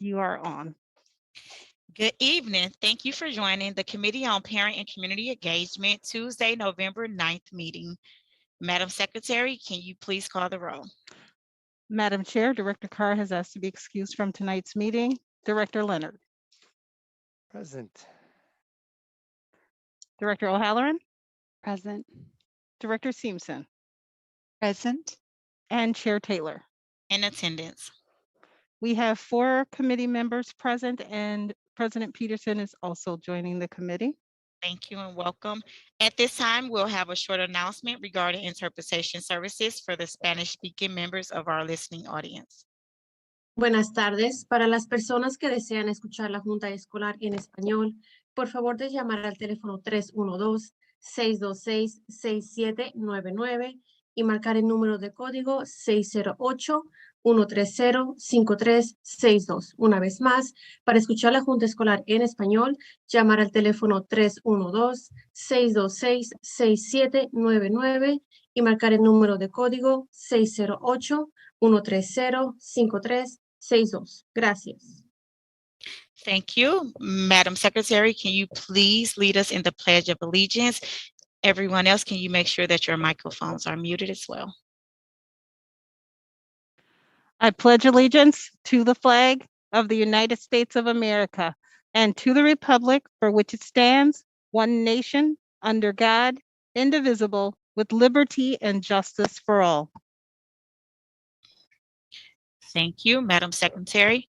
You are on. Good evening. Thank you for joining the Committee on Parent and Community Engagement Tuesday, November 9th meeting. Madam Secretary, can you please call the roll? Madam Chair, Director Carr has asked to be excused from tonight's meeting. Director Leonard. Present. Director O'Halloran. Present. Director Seamson. Present. And Chair Taylor. In attendance. We have 4 committee members present, and President Peterson is also joining the committee. Thank you and welcome. At this time, we'll have a short announcement regarding interpretation services for the Spanish-speaking members of our listening audience. Buenas tardes. Para las personas que desean escuchar la Junta Escolar en español, por favor de llamar al teléfono 312-626-6799 y marcar el número de código 608-130-5362. Una vez más, para escuchar la Junta Escolar en español, llamar al teléfono 312-626-6799 y marcar el número de código 608-130-5362. Gracias. Thank you. Madam Secretary, can you please lead us in the Pledge of Allegiance? Everyone else, can you make sure that your microphones are muted as well? I pledge allegiance to the flag of the United States of America and to the republic for which it stands, one nation, under God, indivisible, with liberty and justice for all. Thank you, Madam Secretary.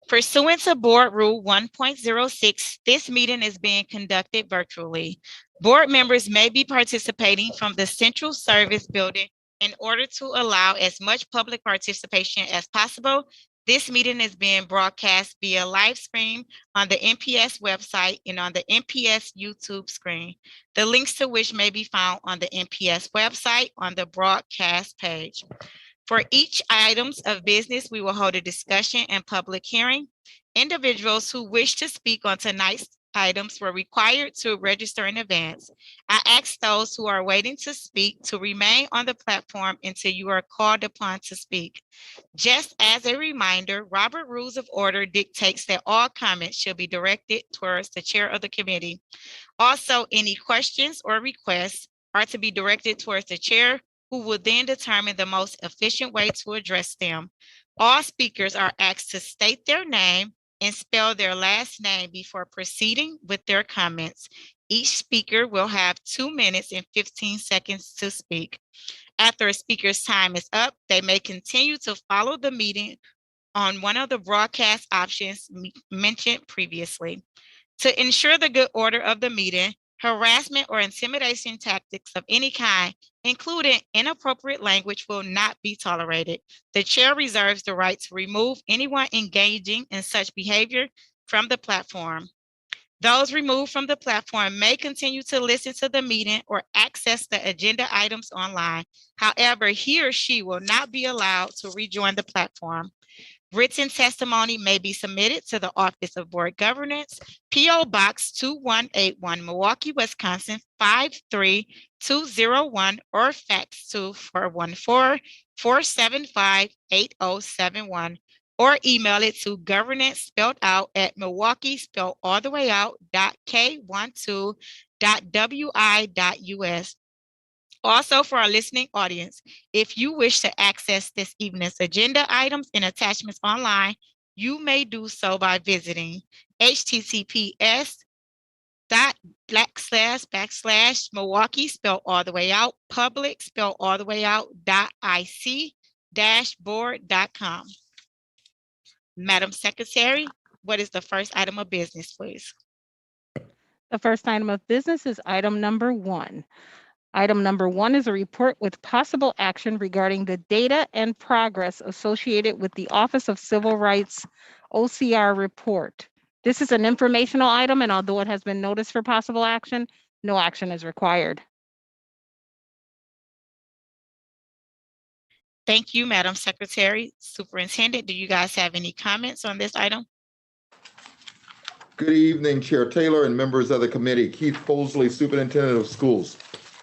Pursuant to Board Rule 1.06, this meeting is being conducted virtually. Board members may be participating from the Central Service Building. In order to allow as much public participation as possible, this meeting is being broadcast via live stream on the NPS website and on the NPS YouTube screen, the links to which may be found on the NPS website on the broadcast page. For each items of business, we will hold a discussion and public hearing. Individuals who wish to speak on tonight's items were required to register in advance. I ask those who are waiting to speak to remain on the platform until you are called upon to speak. Just as a reminder, Robert Rules of Order dictates that all comments should be directed towards the chair of the committee. Also, any questions or requests are to be directed towards the chair, who will then determine the most efficient way to address them. All speakers are asked to state their name and spell their last name before proceeding with their comments. Each speaker will have 2 minutes and 15 seconds to speak. After a speaker's time is up, they may continue to follow the meeting on one of the broadcast options mentioned previously. To ensure the good order of the meeting, harassment or intimidation tactics of any kind, including inappropriate language, will not be tolerated. The chair reserves the right to remove anyone engaging in such behavior from the platform. Those removed from the platform may continue to listen to the meeting or access the agenda items online. However, he or she will not be allowed to rejoin the platform. Written testimony may be submitted to the Office of Board Governance, P.O. Box 2181, Milwaukee, Wisconsin 53201, or fax to 414-475-8071, or email it to governance spelled out at Milwaukee spelled all the way out .k12.wi.us. Also, for our listening audience, if you wish to access this evening's agenda items and attachments online, you may do so by visiting https://Milwaukee spelled all the way out, public spelled all the way out .ic-board.com. Madam Secretary, what is the first item of business, please? The first item of business is item number 1. Item number 1 is a report with possible action regarding the data and progress associated with the Office of Civil Rights OCR report. This is an informational item, and although it has been noticed for possible action, no action is required. Thank you, Madam Secretary. Superintendent, do you guys have any comments on this item? Good evening, Chair Taylor and members of the committee. Keith Posley, Superintendent of Schools.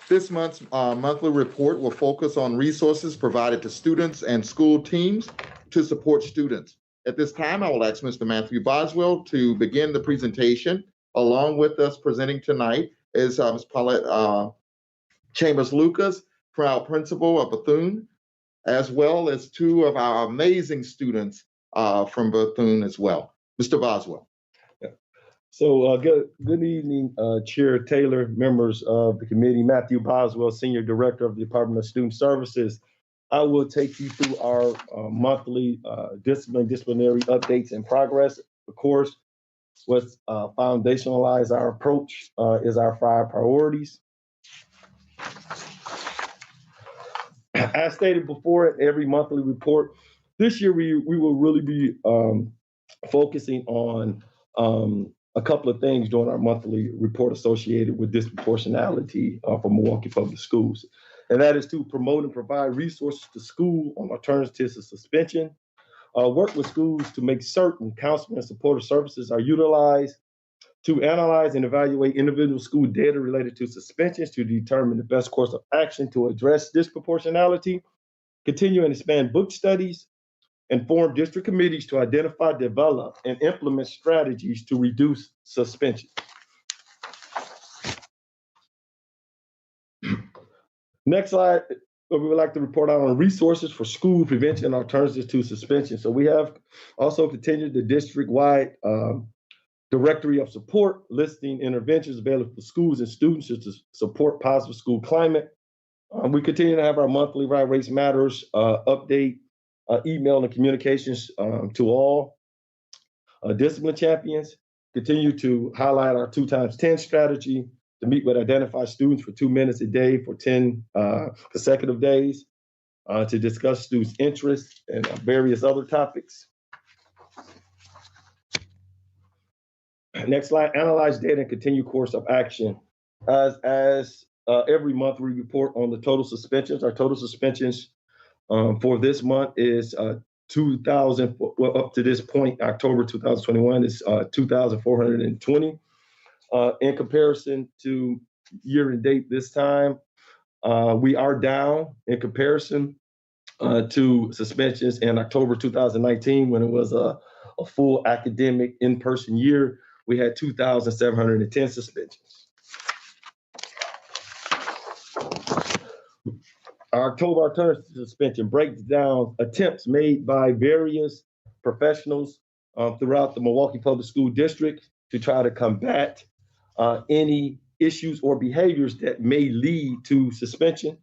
This month's monthly report will focus on resources provided to students and school teams to support students. At this time, I will ask Mr. Matthew Boswell to begin the presentation. Along with us presenting tonight is Ms. Paulette Chambers Lucas, proud principal of Bethune, as well as two of our amazing students from Bethune as well. Mr. Boswell. So good evening, Chair Taylor, members of the committee. Matthew Boswell, Senior Director of the Department of Student Services. I will take you through our monthly disciplinary updates and progress. Of course, what's foundationalized our approach is our 5 priorities. As stated before in every monthly report, this year we will really be focusing on a couple of things during our monthly report associated with disproportionality for Milwaukee Public Schools. And that is to promote and provide resources to school on alternatives to suspension, work with schools to make certain counseling and supportive services are utilized, to analyze and evaluate individual school data related to suspensions to determine the best course of action to address disproportionality, continue and expand book studies, and form district committees to identify, develop, and implement strategies to reduce suspension. Next slide, we would like to report out on resources for school prevention and alternatives to suspension. So we have also continued the district-wide directory of support, listing interventions available for schools and students to support positive school climate. We continue to have our monthly Right Race Matters update, email and communications to all discipline champions. Continue to highlight our 2x10 strategy to meet with identified students for 2 minutes a day for 10 consecutive days, to discuss students' interests and various other topics. Next slide, analyze data and continue course of action. As every month we report on the total suspensions. Our total suspensions for this month is 2,000, well, up to this point, October 2021 is 2,420. In comparison to year and date this time, we are down in comparison to suspensions in October 2019 when it was a full academic in-person year. We had 2,710 suspensions. Our October alternative suspension breaks down attempts made by various professionals throughout the Milwaukee Public School District to try to combat any issues or behaviors that may lead to suspension.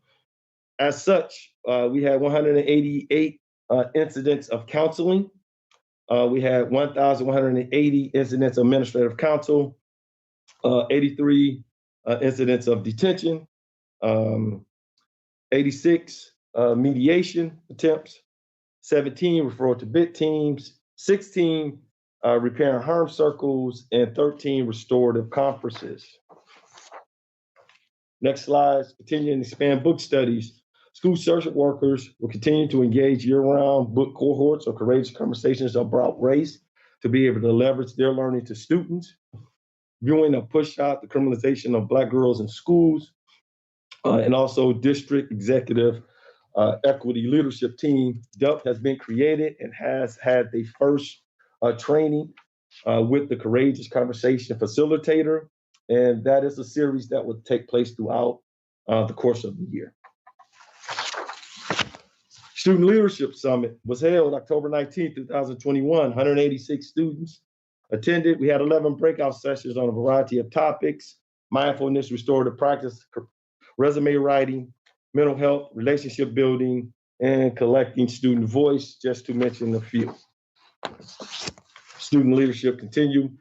As such, we had 188 incidents of counseling. We had 1,180 incidents of administrative counsel, 83 incidents of detention, 86 mediation attempts, 17 referral to bid teams, 16 repair and harm circles, and 13 restorative conferences. Next slide, continue and expand book studies. School social workers will continue to engage year-round book cohorts or courageous conversations about race to be able to leverage their learning to students. Viewing a push out the criminalization of Black girls in schools, and also district executive equity leadership team. DELP has been created and has had the first training with the Courageous Conversation Facilitator. And that is a series that will take place throughout the course of the year. Student Leadership Summit was held October 19, 2021. 186 students attended. We had 11 breakout sessions on a variety of topics: mindfulness, restorative practice, resume writing, mental health, relationship building, and collecting student voice, just to mention a few. Student leadership continue.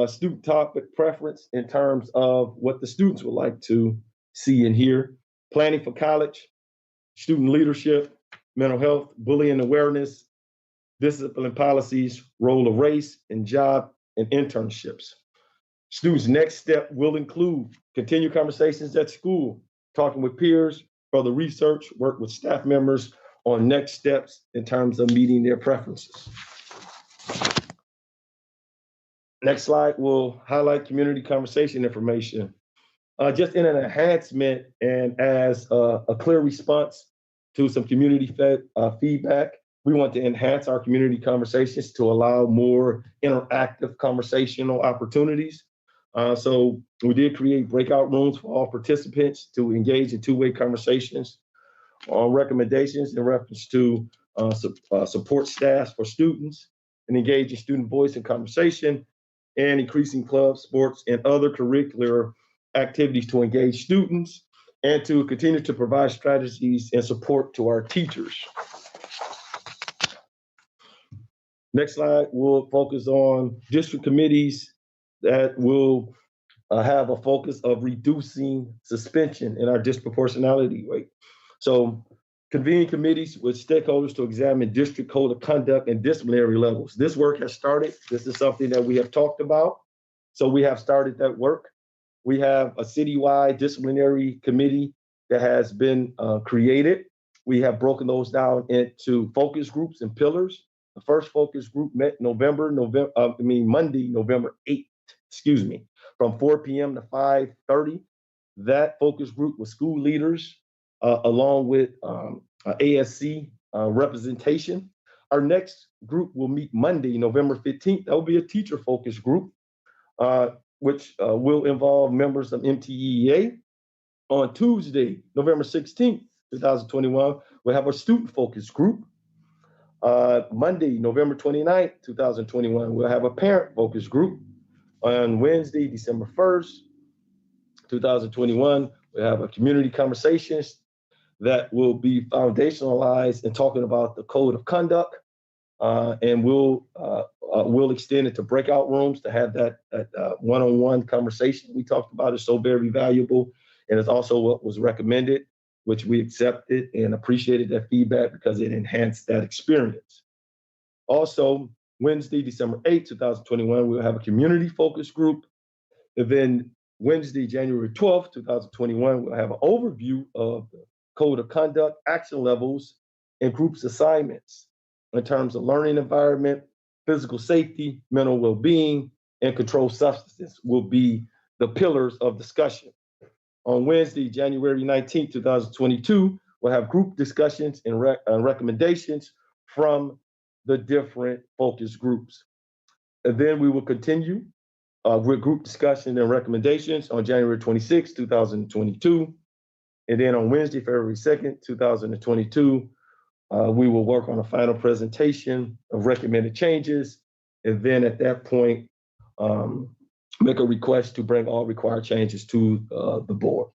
Student topic preference in terms of what the students would like to see and hear. Planning for college, student leadership, mental health, bullying awareness, discipline policies, role of race, and job and internships. Students' next step will include continued conversations at school, talking with peers, further research, work with staff members on next steps in terms of meeting their preferences. Next slide will highlight community conversation information. Just in an enhancement and as a clear response to some community feedback, We want to enhance our community conversations to allow more interactive conversational opportunities. So we did create breakout rooms for all participants to engage in two-way conversations on recommendations in reference to support staff for students and engage in student voice and conversation, and increasing clubs, sports, and other curricular activities to engage students and to continue to provide strategies and support to our teachers. Next slide, we'll focus on district committees that will have a focus of reducing suspension in our disproportionality rate. So convening committees with stakeholders to examine district code of conduct and disciplinary levels. This work has started. This is something that we have talked about. So we have started that work. We have a citywide disciplinary committee that has been created. We have broken those down into focus groups and pillars. The first focus group met Monday, November 8th, from 4 p.m. to 5:30. That focus group was school leaders, along with ASC representation. Our next group will meet Monday, November 15th. That will be a teacher focus group, which will involve members of MTEA. On Tuesday, November 16th, 2021, we'll have a student focus group. Monday, November 29th, 2021, we'll have a parent focus group. On Wednesday, December 1st, 2021, we'll have a community conversations that will be foundationalized and talking about the code of conduct. And we'll extend it to breakout rooms to have that one-on-one conversation we talked about. Is so very valuable. And it's also what was recommended, which we accepted and appreciated that feedback because it enhanced that experience. Also, Wednesday, December 8th, 2021, we'll have a community focus group. And then Wednesday, January 12th, 2021, we'll have an overview of the code of conduct, action levels, and groups assignments in terms of learning environment, physical safety, mental well-being, and controlled substances will be the pillars of discussion. On Wednesday, January 19th, 2022, we'll have group discussions and recommendations from the different focus groups. And then we will continue with group discussion and recommendations on January 26th, 2022. And then on Wednesday, February 2nd, 2022, we will work on a final presentation of recommended changes. And then at that point, make a request to bring all required changes to the board.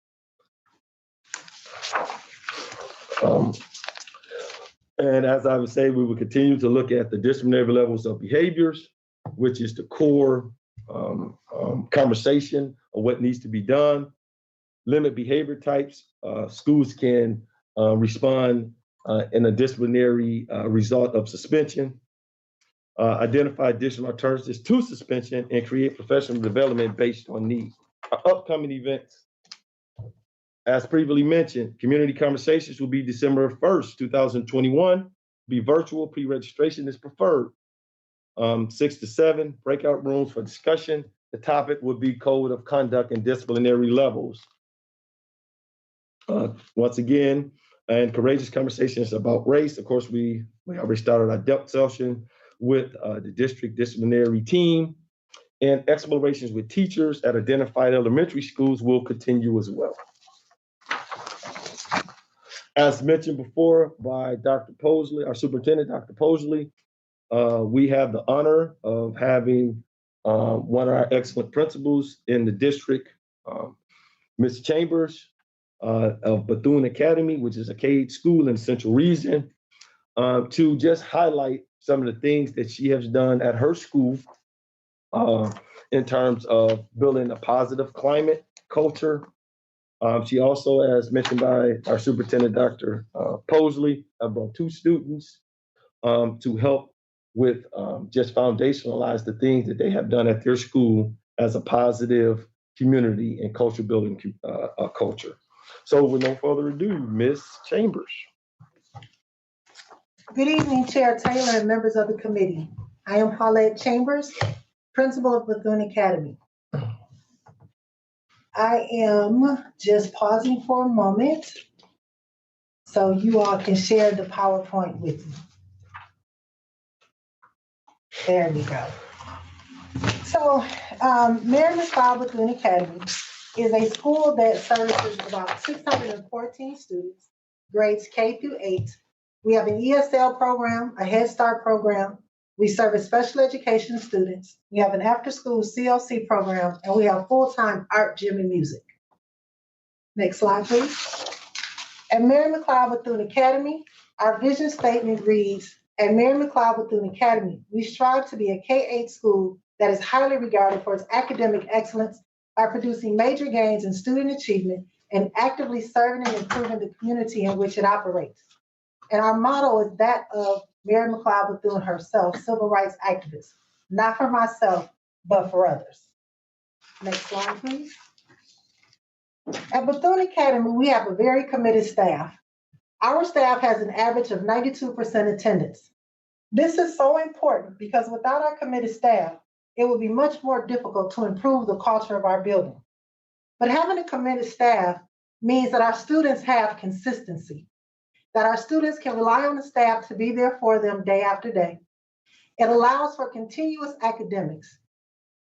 And as I would say, we will continue to look at the disciplinary levels of behaviors, which is the core conversation of what needs to be done. Limit behavior types. Schools can respond in a disciplinary result of suspension. Identify additional alternatives to suspension and create professional development based on need. Our upcoming events, as previously mentioned, community conversations will be December 1st, 2021. Be virtual, pre-registration is preferred. 6 to 7, breakout rooms for discussion. The topic will be code of conduct and disciplinary levels. Once again, and courageous conversations about race. Of course, we already started our depth session with the district disciplinary team, and explorations with teachers at identified elementary schools will continue as well. As mentioned before by Dr. Posley, our superintendent, Dr. Posley, we have the honor of having one of our excellent principals in the district, Ms. Chambers of Bethune Academy, which is a K-8 school in the Central Region, to just highlight some of the things that she has done at her school in terms of building a positive climate culture. She also, as mentioned by our superintendent, Dr. Posley, brought 2 students to help with just foundationalize the things that they have done at their school as a positive community and culture building culture. So with no further ado, Ms. Chambers. Good evening, Chair Taylor and members of the committee. I am Paulette Chambers, principal of Bethune Academy. I am just pausing for a moment so you all can share the PowerPoint with me. There we go. So, Mary Mcleod Bethune Academy is a school that services about 614 students, grades K through 8. We have an ESL program, a Head Start program. We service special education students. We have an after-school CLC program, and we have full-time art, gym, and music. Next slide, please. At Mary Mcleod Bethune Academy, our vision statement reads, at Mary Mcleod Bethune Academy, we strive to be a K-8 school that is highly regarded for its academic excellence by producing major gains in student achievement and actively serving and improving the community in which it operates. And our motto is that of Mary Mcleod Bethune herself, civil rights activist, not for myself, but for others. Next slide, please. At Bethune Academy, we have a very committed staff. Our staff has an average of 92% attendance. This is so important because without our committed staff, it would be much more difficult to improve the culture of our building. But having a committed staff means that our students have consistency, that our students can rely on the staff to be there for them day after day. It allows for continuous academics.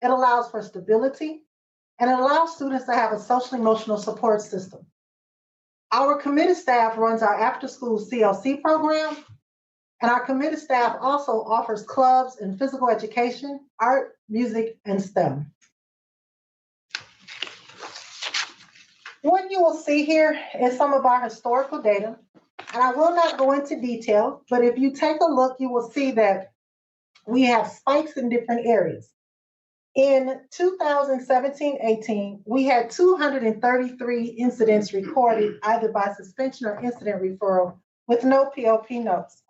It allows for stability, and it allows students to have a social emotional support system. Our committed staff runs our after-school CLC program, and our committed staff also offers clubs in physical education, art, music, and STEM. What you will see here is some of our historical data, and I will not go into detail, but if you take a look, you will see that we have spikes in different areas. In 2017-18, we had 233 incidents recorded either by suspension or incident referral with no PLP notes.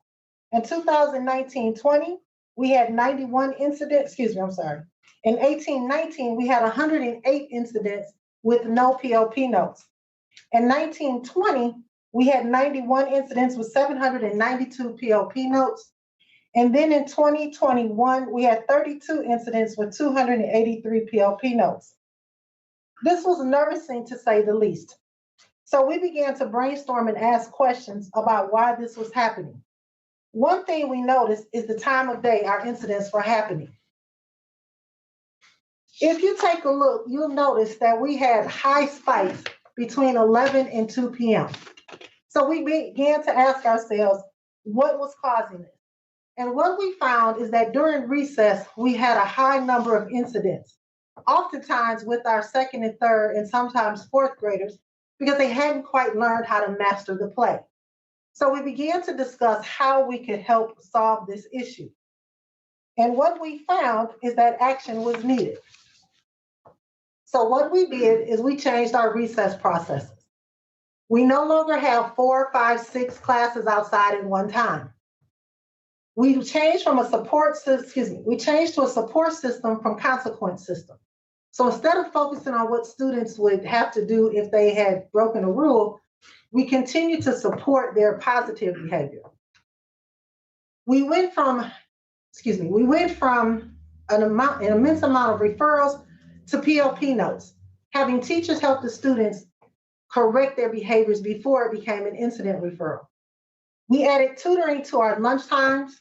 In 2019-20, we had 91 incidents, In 18-19, we had 108 incidents with no PLP notes. In 19-20, we had 91 incidents with 792 PLP notes. And then in 2021, we had 32 incidents with 283 PLP notes. This was nervousing to say the least. So we began to brainstorm and ask questions about why this was happening. One thing we noticed is the time of day our incidents were happening. If you take a look, you'll notice that we had high spikes between 11 and 2 p.m. So we began to ask ourselves, what was causing this? And what we found is that during recess, we had a high number of incidents, oftentimes with our second and third and sometimes fourth graders, because they hadn't quite learned how to master the play. So we began to discuss how we could help solve this issue. And what we found is that action was needed. So what we did is we changed our recess processes. We no longer have 4, 5, 6 classes outside at one time. We changed to a support system from consequence system. So instead of focusing on what students would have to do if they had broken a rule, we continue to support their positive behavior. We went from an immense amount of referrals to PLP notes, having teachers help the students correct their behaviors before it became an incident referral. We added tutoring to our lunch times.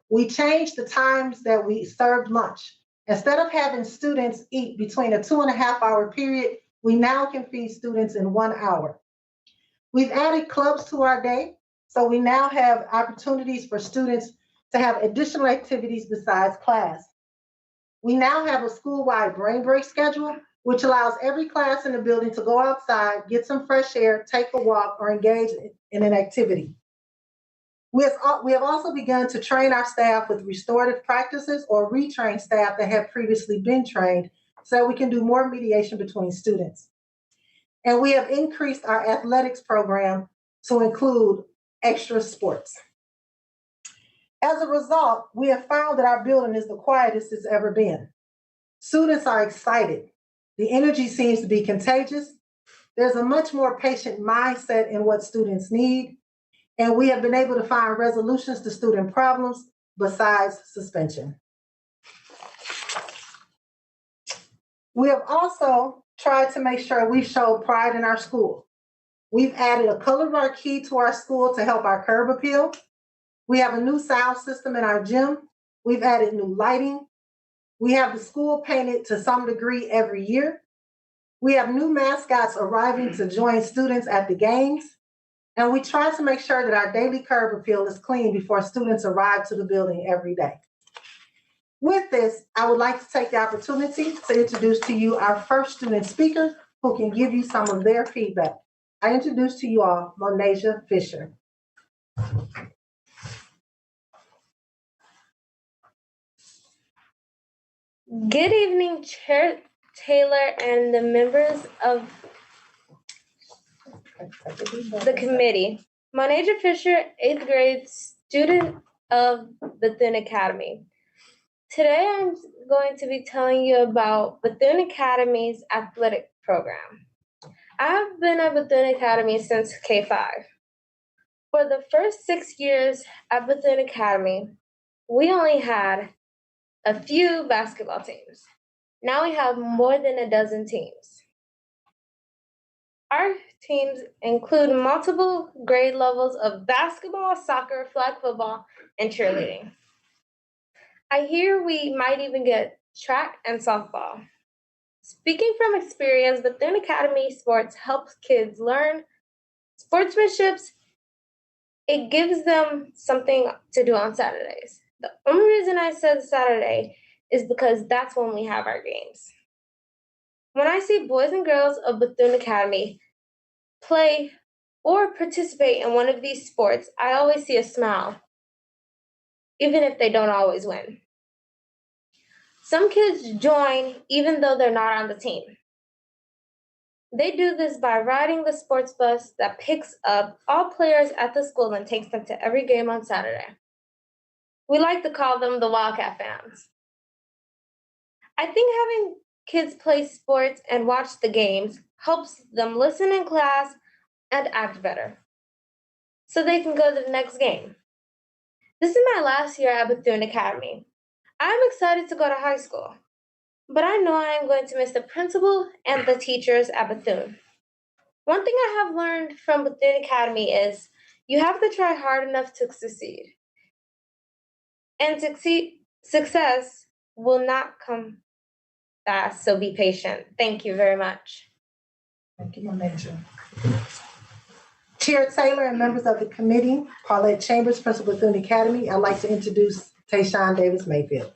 We changed the times that we served lunch. Instead of having students eat between a 2.5-hour period, we now can feed students in 1 hour. We've added clubs to our day, so we now have opportunities for students to have additional activities besides class. We now have a school-wide brain break schedule, which allows every class in the building to go outside, get some fresh air, take a walk, or engage in an activity. We have also begun to train our staff with restorative practices or retrain staff that have previously been trained so that we can do more mediation between students. And we have increased our athletics program to include extra sports. As a result, we have found that our building is the quietest it's ever been. Students are excited. The energy seems to be contagious. There's a much more patient mindset in what students need. And we have been able to find resolutions to student problems besides suspension. We have also tried to make sure we show pride in our school. We've added a color marquee to our school to help our curb appeal. We have a new sound system in our gym. We've added new lighting. We have the school painted to some degree every year. We have new mascots arriving to join students at the games. And we try to make sure that our daily curb appeal is clean before students arrive to the building every day. With this, I would like to take the opportunity to introduce to you our first student speaker who can give you some of their feedback. I introduce to you all Monasia Fisher. Good evening, Chair Taylor and the members of the committee. Monasia Fisher, 8th grade student of Bethune Academy. Today I'm going to be telling you about Bethune Academy's athletic program. I've been at Bethune Academy since K5. For the first 6 years at Bethune Academy, we only had a few basketball teams. Now we have more than a dozen teams. Our teams include multiple grade levels of basketball, soccer, flag football, and cheerleading. I hear we might even get track and softball. Speaking from experience, Bethune Academy Sports helps kids learn sportsmanship. It gives them something to do on Saturdays. The only reason I said Saturday is because that's when we have our games. When I see boys and girls of Bethune Academy play or participate in one of these sports, I always see a smile, even if they don't always win. Some kids join even though they're not on the team. They do this by riding the sports bus that picks up all players at the school and takes them to every game on Saturday. We like to call them the Wildcat fans. I think having kids play sports and watch the games helps them listen in class and act better, so they can go to the next game. This is my last year at Bethune Academy. I'm excited to go to high school, but I know I am going to miss the principal and the teachers at Bethune. One thing I have learned from Bethune Academy is you have to try hard enough to succeed. And success will not come fast, so be patient. Thank you very much. Thank you, Monasia. Chair Taylor and members of the committee, Paulette Chambers, Principal of Bethune Academy, I'd like to introduce Tayshawn Davis Mayfield.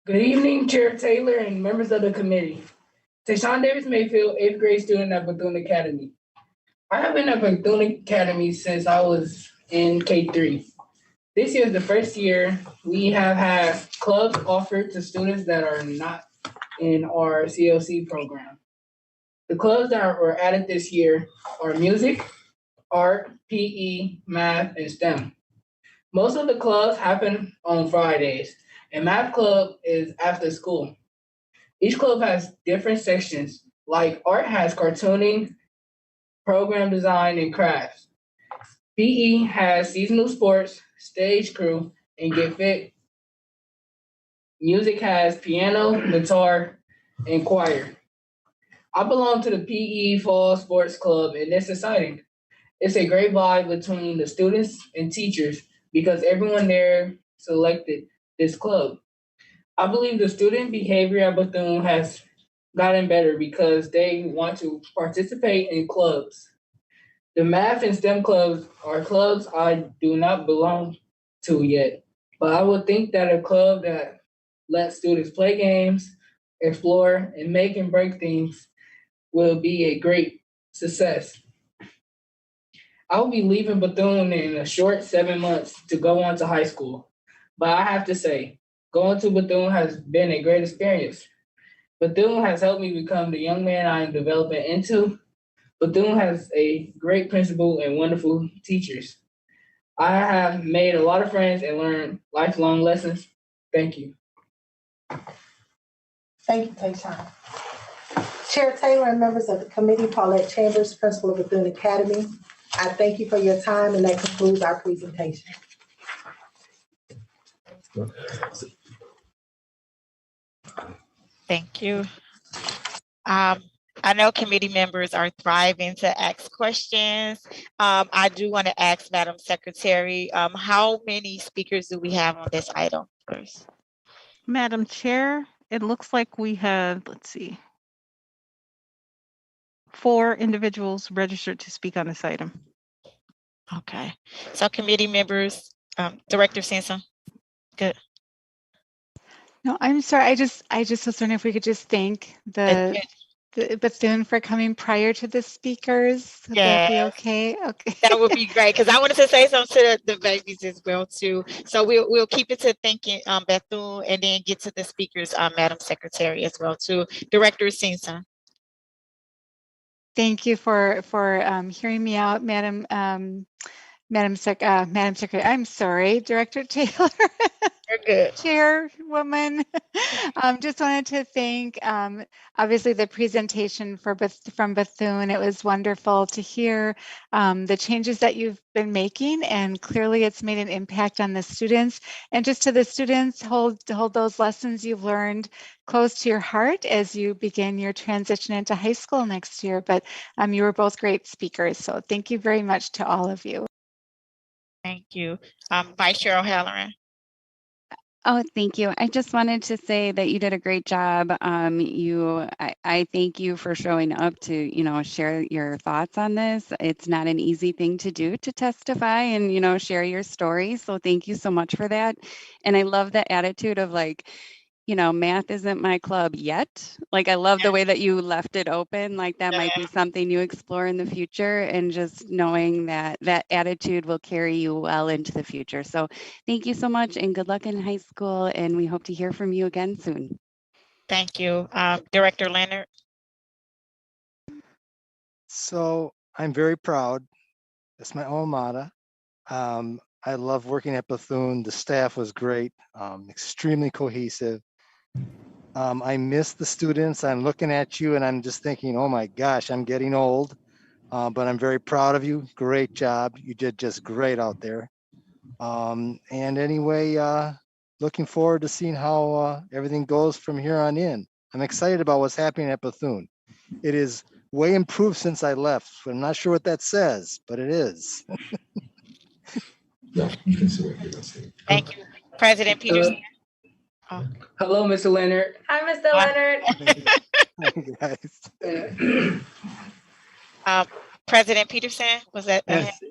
Good evening, Chair Taylor and members of the committee. Tayshawn Davis Mayfield, 8th grade student at Bethune Academy. I have been at Bethune Academy since I was in K3. This year is the first year we have had clubs offered to students that are not in our CLC program. The clubs that were added this year are music, art, PE, math, and STEM. Most of the clubs happen on Fridays, and math club is after school. Each club has different sections, like art has cartooning, program design, and crafts. PE has seasonal sports, stage crew, and get fit. Music has piano, guitar, and choir. I belong to the PE Fall Sports Club, and it's exciting. It's a great vibe between the students and teachers because everyone there selected this club. I believe the student behavior at Bethune has gotten better because they want to participate in clubs. The math and STEM clubs are clubs I do not belong to yet, but I would think that a club that lets students play games, explore, and make and break things will be a great success. I will be leaving Bethune in a short 7 months to go on to high school, but I have to say, going to Bethune has been a great experience. Bethune has helped me become the young man I am developing into. Bethune has a great principal and wonderful teachers. I have made a lot of friends and learned lifelong lessons. Thank you. Thank you, Tayshawn. Chair Taylor and members of the committee, Paulette Chambers, Principal of Bethune Academy, I thank you for your time, and that concludes our presentation. Thank you. I know committee members are thriving to ask questions. I do want to ask Madam Secretary, how many speakers do we have on this item first? Madam Chair, it looks like we have, let's see, 4 individuals registered to speak on this item. Okay, so committee members, Director Simpson. Good. No, I'm sorry. I just was wondering if we could just thank the Bethune for coming prior to the speakers. Would that be Yes. okay? Okay. That would be great, because I wanted to say something to the babies as well too. So we'll keep it to thanking Bethune and then get to the speakers, Madam Secretary as well too. Director Simpson. Thank you for hearing me out, Madam Secretary. I'm sorry, Director Taylor. You're good. Chairwoman. Just wanted to thank, obviously, the presentation from Bethune. It was wonderful to hear the changes that you've been making, and clearly it's made an impact on the students. And just to the students, hold those lessons you've learned close to your heart as you begin your transition into high school next year. But you were both great speakers, so thank you very much to all of you. Thank you. Vice Chair O'Halloran. Oh, thank you. I just wanted to say that you did a great job. I thank you for showing up to, share your thoughts on this. It's not an easy thing to do, to testify and, share your story. So thank you so much for that. And I love the attitude of math isn't my club yet. I love the way that you left it open. That might be something you explore in the future, and just knowing that that attitude will carry you well into the future. So thank you so much, and good luck in high school. And we hope to hear from you again soon. Thank you. Director Leonard. So I'm very proud. It's my alma mater. I love working at Bethune. The staff was great, extremely cohesive. I miss the students. I'm looking at you and I'm just thinking, oh my gosh, I'm getting old, but I'm very proud of you. Great job. You did just great out there. And anyway, looking forward to seeing how everything goes from here on in. I'm excited about what's happening at Bethune. It is way improved since I left. I'm not sure what that says, but it is. Thank you. President Peterson. Hello, Mr. Leonard. Hi, Mr. Leonard. President Peterson, was that?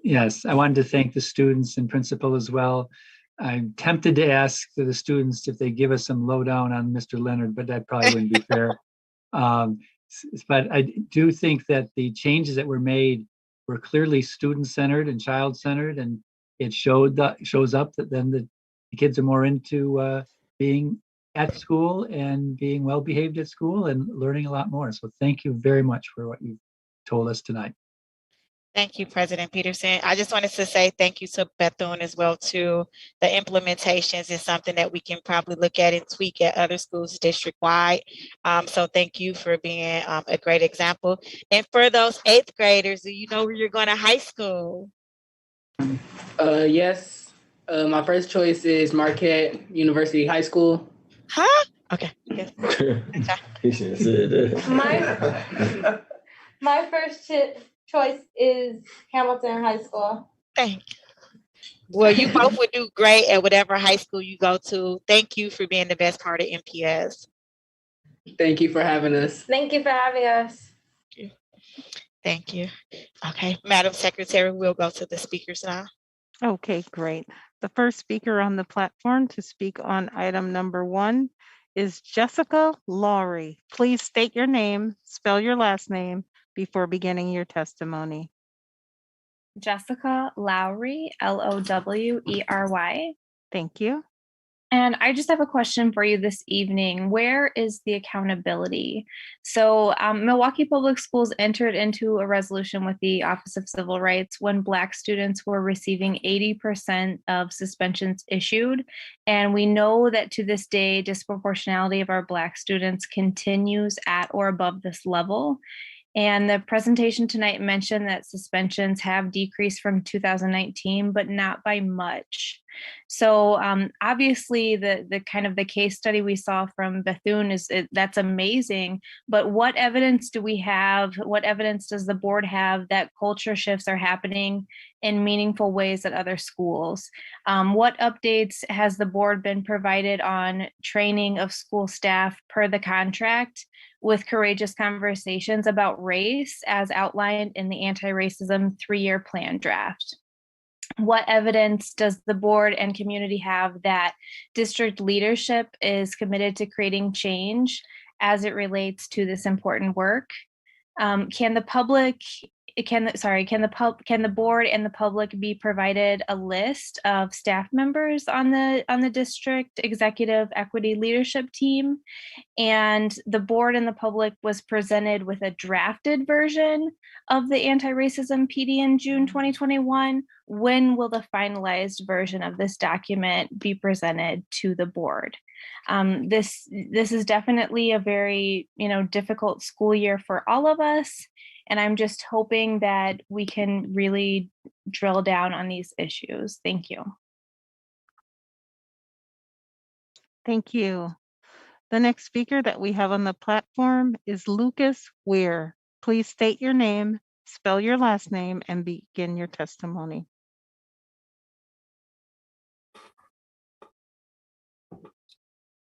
Yes. I wanted to thank the students and principal as well. I'm tempted to ask the students if they give us some lowdown on Mr. Leonard, but that probably wouldn't be fair. But I do think that the changes that were made were clearly student-centered and child-centered, and it shows up that then the kids are more into being at school and being well-behaved at school and learning a lot more. So thank you very much for what you told us tonight. Thank you, President Peterson. I just wanted to say thank you to Bethune as well too. The implementations is something that we can probably look at and tweak at other schools district-wide. So thank you for being a great example. And for those 8th graders, do you know where you're going to high school? Yes. My first choice is Marquette University High School. Huh? Okay. Yes. My first choice is Hamilton High School. Thank you. Well, you both would do great at whatever high school you go to. Thank you for being the best part of MPS. Thank you for having us. Thank you for having us. Thank you. Okay, Madam Secretary, we'll go to the speakers now. Okay, great. The first speaker on the platform to speak on item number 1 is Jessica Laurie. Please state your name, spell your last name before beginning your testimony. Jessica Laurie, Lowery. Thank you. And I just have a question for you this evening. Where is the accountability? So Milwaukee Public Schools entered into a resolution with the Office of Civil Rights when Black students were receiving 80% of suspensions issued. And we know that to this day, disproportionality of our Black students continues at or above this level. And the presentation tonight mentioned that suspensions have decreased from 2019, but not by much. So obviously the kind of the case study we saw from Bethune that's amazing, but what evidence do we have? What evidence does the board have that culture shifts are happening in meaningful ways at other schools? What updates has the board been provided on training of school staff per the contract with courageous conversations about race as outlined in the anti-racism 3-year plan draft? What evidence does the board and community have that district leadership is committed to creating change as it relates to this important work? Can the board and the public be provided a list of staff members on the district executive equity leadership team? And the board and the public was presented with a drafted version of the anti-racism PD in June 2021. When will the finalized version of this document be presented to the board? This is definitely a very difficult school year for all of us, and I'm just hoping that we can really drill down on these issues. Thank you. Thank you. The next speaker that we have on the platform is Lucas Weir. Please state your name, spell your last name, and begin your testimony.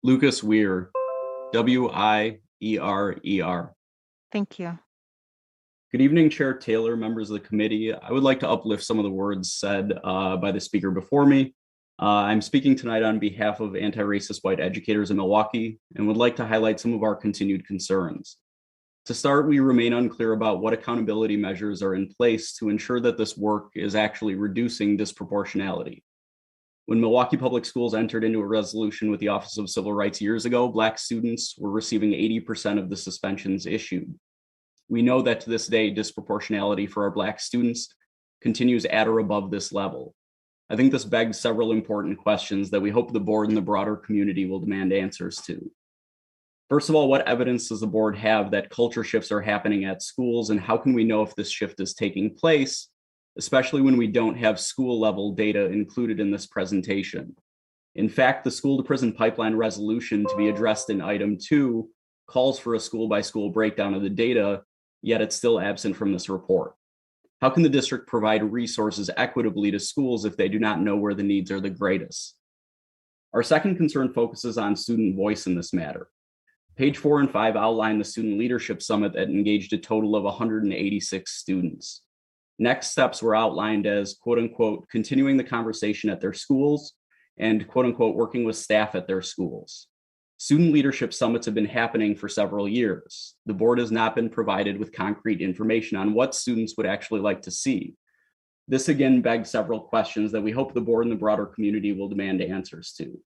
Lucas Weir, W-I-E-R-E-R. Thank you. Good evening, Chair Taylor, members of the committee. I would like to uplift some of the words said by the speaker before me. I'm speaking tonight on behalf of anti-racist white educators in Milwaukee and would like to highlight some of our continued concerns. To start, we remain unclear about what accountability measures are in place to ensure that this work is actually reducing disproportionality. When Milwaukee Public Schools entered into a resolution with the Office of Civil Rights years ago, Black students were receiving 80% of the suspensions issued. We know that to this day, disproportionality for our Black students continues at or above this level. I think this begs several important questions that we hope the board and the broader community will demand answers to. First of all, what evidence does the board have that culture shifts are happening at schools, and how can we know if this shift is taking place, especially when we don't have school level data included in this presentation? In fact, the school to prison pipeline resolution to be addressed in item 2 calls for a school by school breakdown of the data, yet it's still absent from this report. How can the district provide resources equitably to schools if they do not know where the needs are the greatest? Our second concern focuses on student voice in this matter. Page 4 and 5 outline the Student Leadership Summit that engaged a total of 186 students. Next steps were outlined as, quote unquote, continuing the conversation at their schools and, quote unquote, working with staff at their schools. Student leadership summits have been happening for several years. The board has not been provided with concrete information on what students would actually like to see. This again begs several questions that we hope the board and the broader community will demand answers to.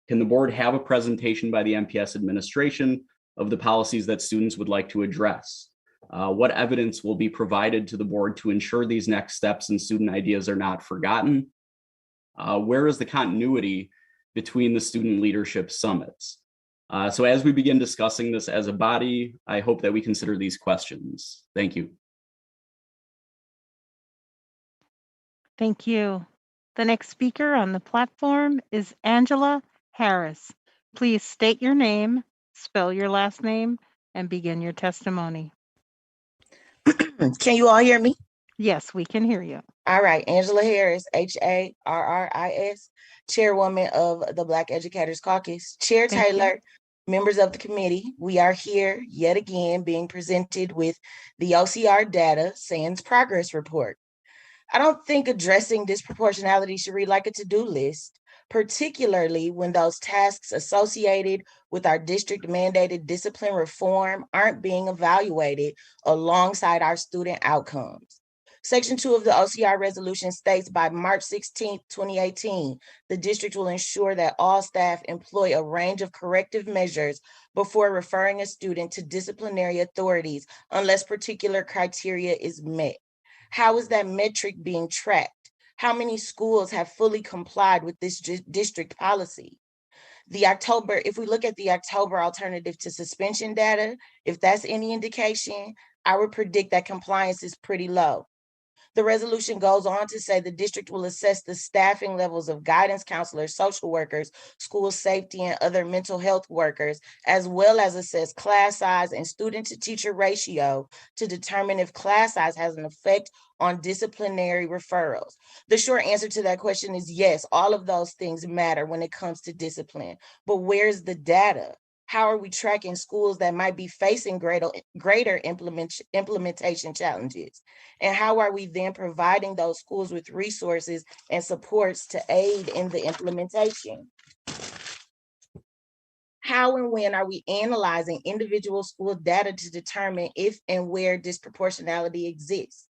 Can the board have a presentation by the MPS administration of the policies that students would like to address? What evidence will be provided to the board to ensure these next steps and student ideas are not forgotten? Where is the continuity between the student leadership summits? So as we begin discussing this as a body, I hope that we consider these questions. Thank you. Thank you. The next speaker on the platform is Angela Harris. Please state your name, spell your last name, and begin your testimony. Can you all hear me? Yes, we can hear you. All right, Angela Harris, Harris, Chairwoman of the Black Educators Caucus. Chair Taylor, members of the committee, we are here yet again being presented with the OCR data sans progress report. I don't think addressing disproportionality should read like a to-do list, particularly when those tasks associated with our district mandated discipline reform aren't being evaluated alongside our student outcomes. Section 2 of the OCR resolution states by March 16, 2018, the district will ensure that all staff employ a range of corrective measures before referring a student to disciplinary authorities unless particular criteria is met. How is that metric being tracked? How many schools have fully complied with this district policy? If we look at the October alternative to suspension data, if that's any indication, I would predict that compliance is pretty low. The resolution goes on to say the district will assess the staffing levels of guidance counselors, social workers, school safety, and other mental health workers, as well as assess class size and student to teacher ratio to determine if class size has an effect on disciplinary referrals. The short answer to that question is yes, all of those things matter when it comes to discipline, but where's the data? How are we tracking schools that might be facing greater implementation challenges? And how are we then providing those schools with resources and supports to aid in the implementation? How and when are we analyzing individual school data to determine if and where disproportionality exists?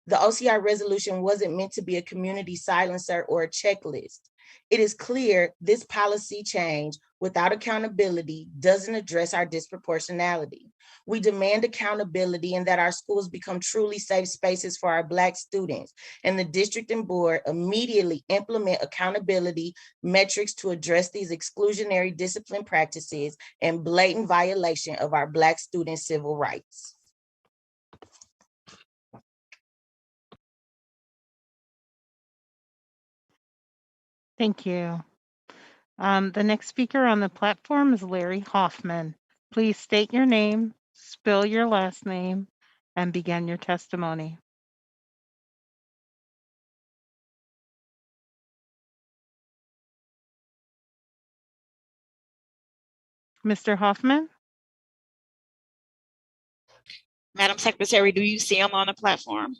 The OCR resolution wasn't meant to be a community silencer or a checklist. It is clear this policy change without accountability doesn't address our disproportionality. We demand accountability and that our schools become truly safe spaces for our Black students, and the district and board immediately implement accountability metrics to address these exclusionary discipline practices and blatant violation of our Black students' civil rights. Thank you. The next speaker on the platform is Larry Hoffman. Please state your name, spell your last name, and begin your testimony. Mr. Hoffman? Madam Secretary, do you see him on the platform?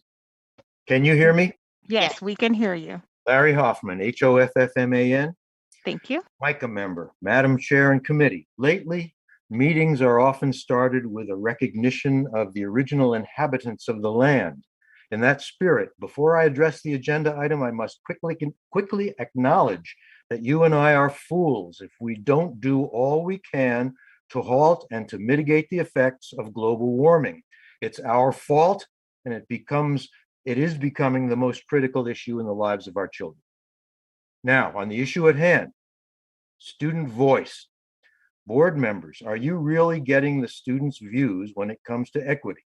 Can you hear me? Yes, we can hear you. Larry Hoffman, Hoffman. Thank you. MICA member, Madam Chair and Committee. Lately, meetings are often started with a recognition of the original inhabitants of the land. In that spirit, before I address the agenda item, I must quickly acknowledge that you and I are fools if we don't do all we can to halt and to mitigate the effects of global warming. It's our fault, and it is becoming the most critical issue in the lives of our children. Now, on the issue at hand, student voice. Board members, are you really getting the students' views when it comes to equity?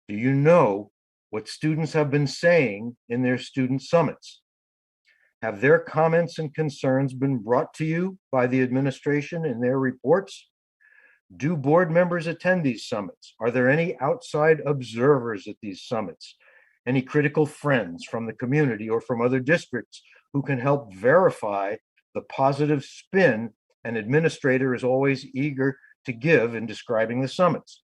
Do you know what students have been saying in their student summits? Have their comments and concerns been brought to you by the administration in their reports? Do board members attend these summits? Are there any outside observers at these summits? Any critical friends from the community or from other districts who can help verify the positive spin an administrator is always eager to give in describing the summits?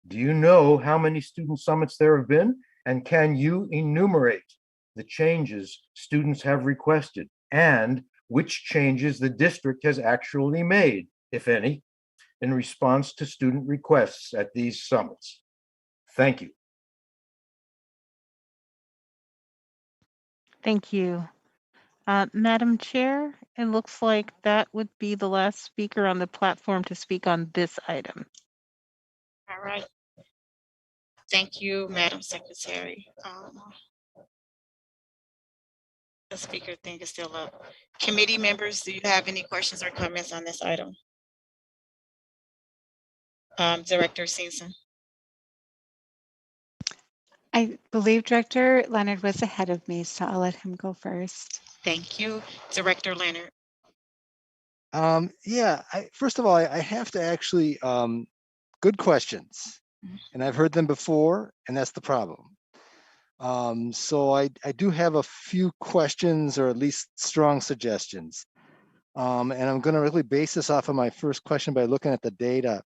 Do you know how many student summits there have been? And can you enumerate the changes students have requested and which changes the district has actually made, if any, in response to student requests at these summits? Thank you. Thank you. Madam Chair, it looks like that would be the last speaker on the platform to speak on this item. All right. Thank you, Madam Secretary. The speaker thing is still up. Committee members, do you have any questions or comments on this item? Director Simpson. I believe Director Leonard was ahead of me, so I'll let him go first. Thank you. Director Leonard. First of all, I have to actually, good questions, and I've heard them before, and that's the problem. So I do have a few questions, or at least strong suggestions. And I'm going to really base this off of my first question by looking at the data.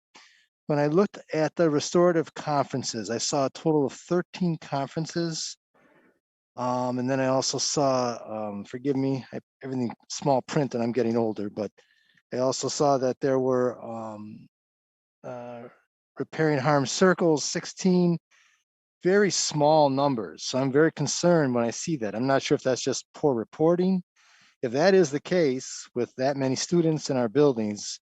When I looked at the restorative conferences, I saw a total of 13 conferences. And then I also saw, forgive me, everything small print and I'm getting older, but I also saw that there were repairing harm circles, 16, very small numbers. So I'm very concerned when I see that. I'm not sure if that's just poor reporting. If that is the case with that many students in our buildings,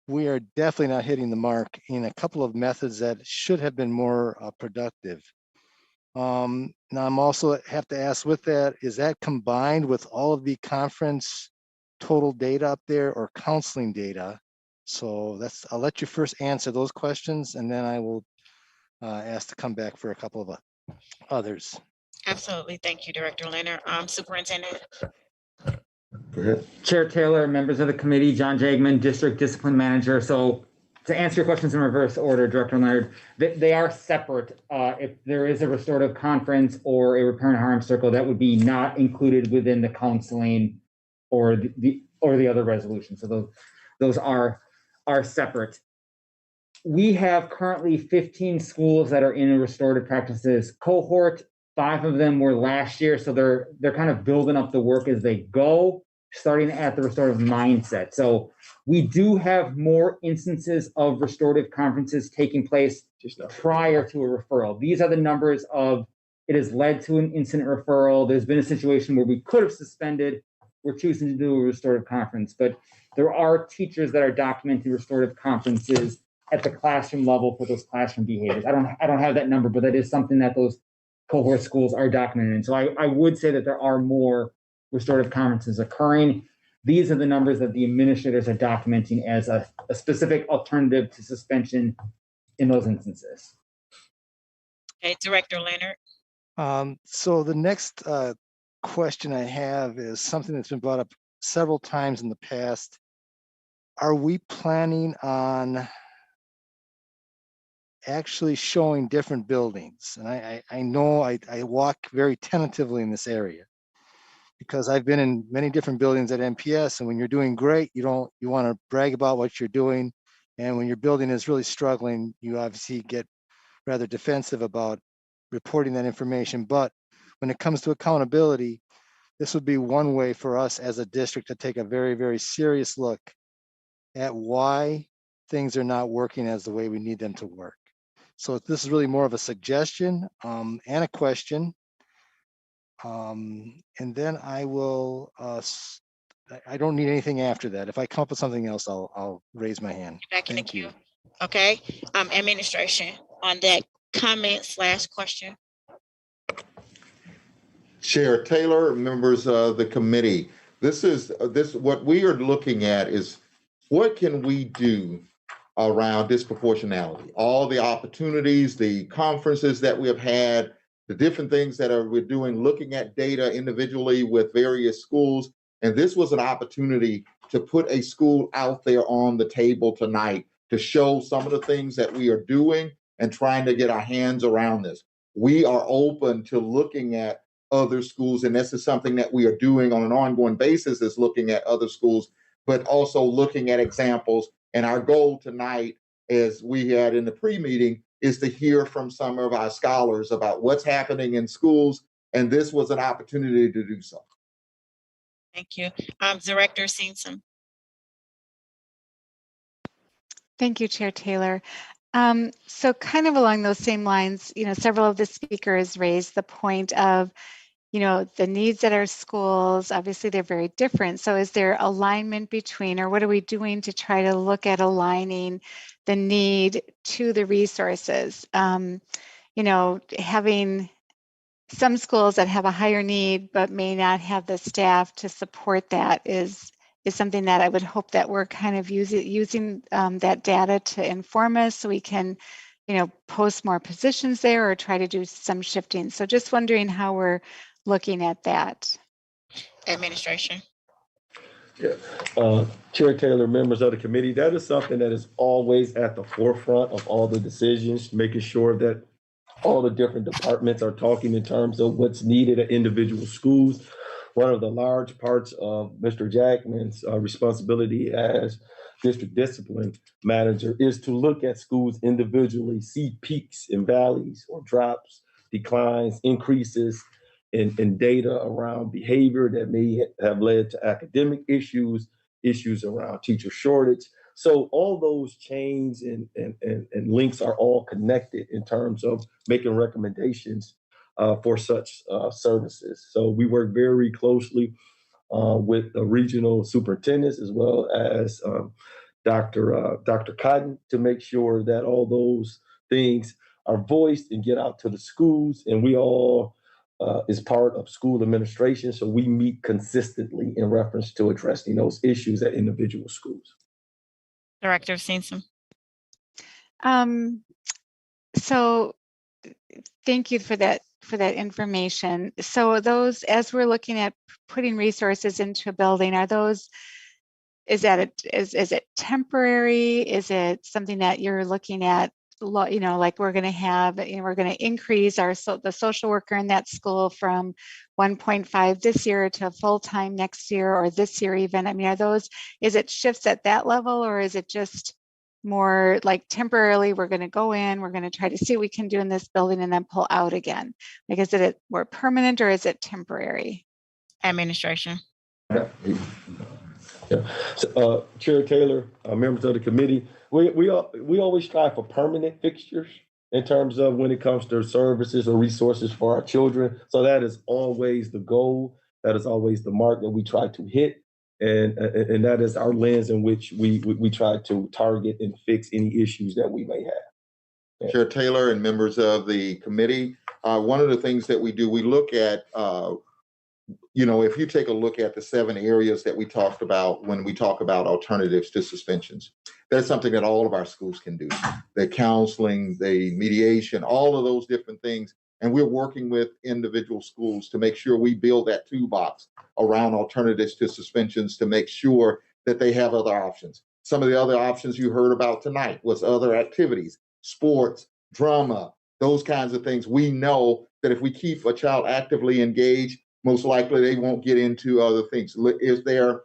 we are definitely not hitting the mark in a couple of methods that should have been more productive. Now I'm also have to ask with that, is that combined with all of the conference total data up there or counseling data? So I'll let you first answer those questions and then I will ask to come back for a couple of others. Absolutely. Thank you, Director Leonard. Superintendent. Go ahead. Chair Taylor, members of the committee, John Jagman, District Discipline Manager. So to answer your questions in reverse order, Director Leonard, they are separate. If there is a restorative conference or a repair and harm circle, that would be not included within the counseling or the other resolution. So those are separate. We have currently 15 schools that are in a restorative practices cohort. 5 of them were last year, so they're kind of building up the work as they go, starting at the restorative mindset. So we do have more instances of restorative conferences taking place prior to a referral. These are the numbers of it has led to an incident referral. There's been a situation where we could have suspended. We're choosing to do a restorative conference, but there are teachers that are documenting restorative conferences at the classroom level for those classroom behaviors. I don't have that number, but that is something that those cohort schools are documenting. So I would say that there are more restorative conferences occurring. These are the numbers that the administrators are documenting as a specific alternative to suspension in those instances. Okay, Director Leonard. So the next question I have is something that's been brought up several times in the past. Are we planning on actually showing different buildings? And I know I walk very tentatively in this area because I've been in many different buildings at MPS, and when you're doing great, you want to brag about what you're doing. And when your building is really struggling, you obviously get rather defensive about reporting that information. But when it comes to accountability, this would be one way for us as a district to take a very, very serious look at why things are not working as the way we need them to work. So this is really more of a suggestion and a question. And then I will, I don't need anything after that. If I come up with something else, I'll raise my hand. Thank you. Okay, administration on that comment/question. Chair Taylor, members of the committee, what we are looking at is what can we do around disproportionality, all the opportunities, the conferences that we have had, the different things that we're doing, looking at data individually with various schools. And this was an opportunity to put a school out there on the table tonight to show some of the things that we are doing and trying to get our hands around this. We are open to looking at other schools, and this is something that we are doing on an ongoing basis, is looking at other schools, but also looking at examples. And our goal tonight, as we had in the pre-meeting, is to hear from some of our scholars about what's happening in schools, and this was an opportunity to do so. Thank you. Director Simpson. Thank you, Chair Taylor. So kind of along those same lines, several of the speakers raised the point of, the needs at our schools. Obviously, they're very different. So is there alignment between, or what are we doing to try to look at aligning the need to the resources? Having some schools that have a higher need but may not have the staff to support that is something that I would hope that we're kind of using that data to inform us, so we can, post more positions there or try to do some shifting. So just wondering how we're looking at that. Administration. Yeah. Chair Taylor, members of the committee, that is something that is always at the forefront of all the decisions, making sure that all the different departments are talking in terms of what's needed at individual schools. One of the large parts of Mr. Jackman's responsibility as district discipline manager is to look at schools individually, see peaks and valleys or drops, declines, increases in data around behavior that may have led to academic issues around teacher shortage. So all those chains and links are all connected in terms of making recommendations for such services. So we work very closely with the regional superintendents as well as Dr. Cotton to make sure that all those things are voiced and get out to the schools. And we all is part of school administration, so we meet consistently in reference to addressing those issues at individual schools. Director Simpson. So thank you for that for that information. So those, as we're looking at putting resources into a building, are those, is it temporary? Is it something that you're looking at, you know, like we're going to have, you know, we're going to increase the social worker in that school from 1.5 this year to full-time next year, or this year even? I mean, is it shifts at that level, or is it just more like temporarily, we're going to go in, we're going to try to see what we can do in this building and then pull out again? Like, is it more permanent or is it temporary? Administration. Yeah. So, Chair Taylor, members of the committee, we always strive for permanent fixtures in terms of when it comes to services or resources for our children. So that is always the goal. That is always the mark that we try to hit. And that is our lens in which we try to target and fix any issues that we may have. Yeah. Chair Taylor and members of the committee, one of the things that we do, we look at, you know, if you take a look at the 7 areas that we talked about when we talk about alternatives to suspensions, that's something that all of our schools can do. The counseling, the mediation, all of those different things. And we're working with individual schools to make sure we build that toolbox around alternatives to suspensions to make sure that they have other options. Some of the other options you heard about tonight was other activities, sports, drama, those kinds of things. We know that if we keep a child actively engaged, most likely they won't get into other things. Is there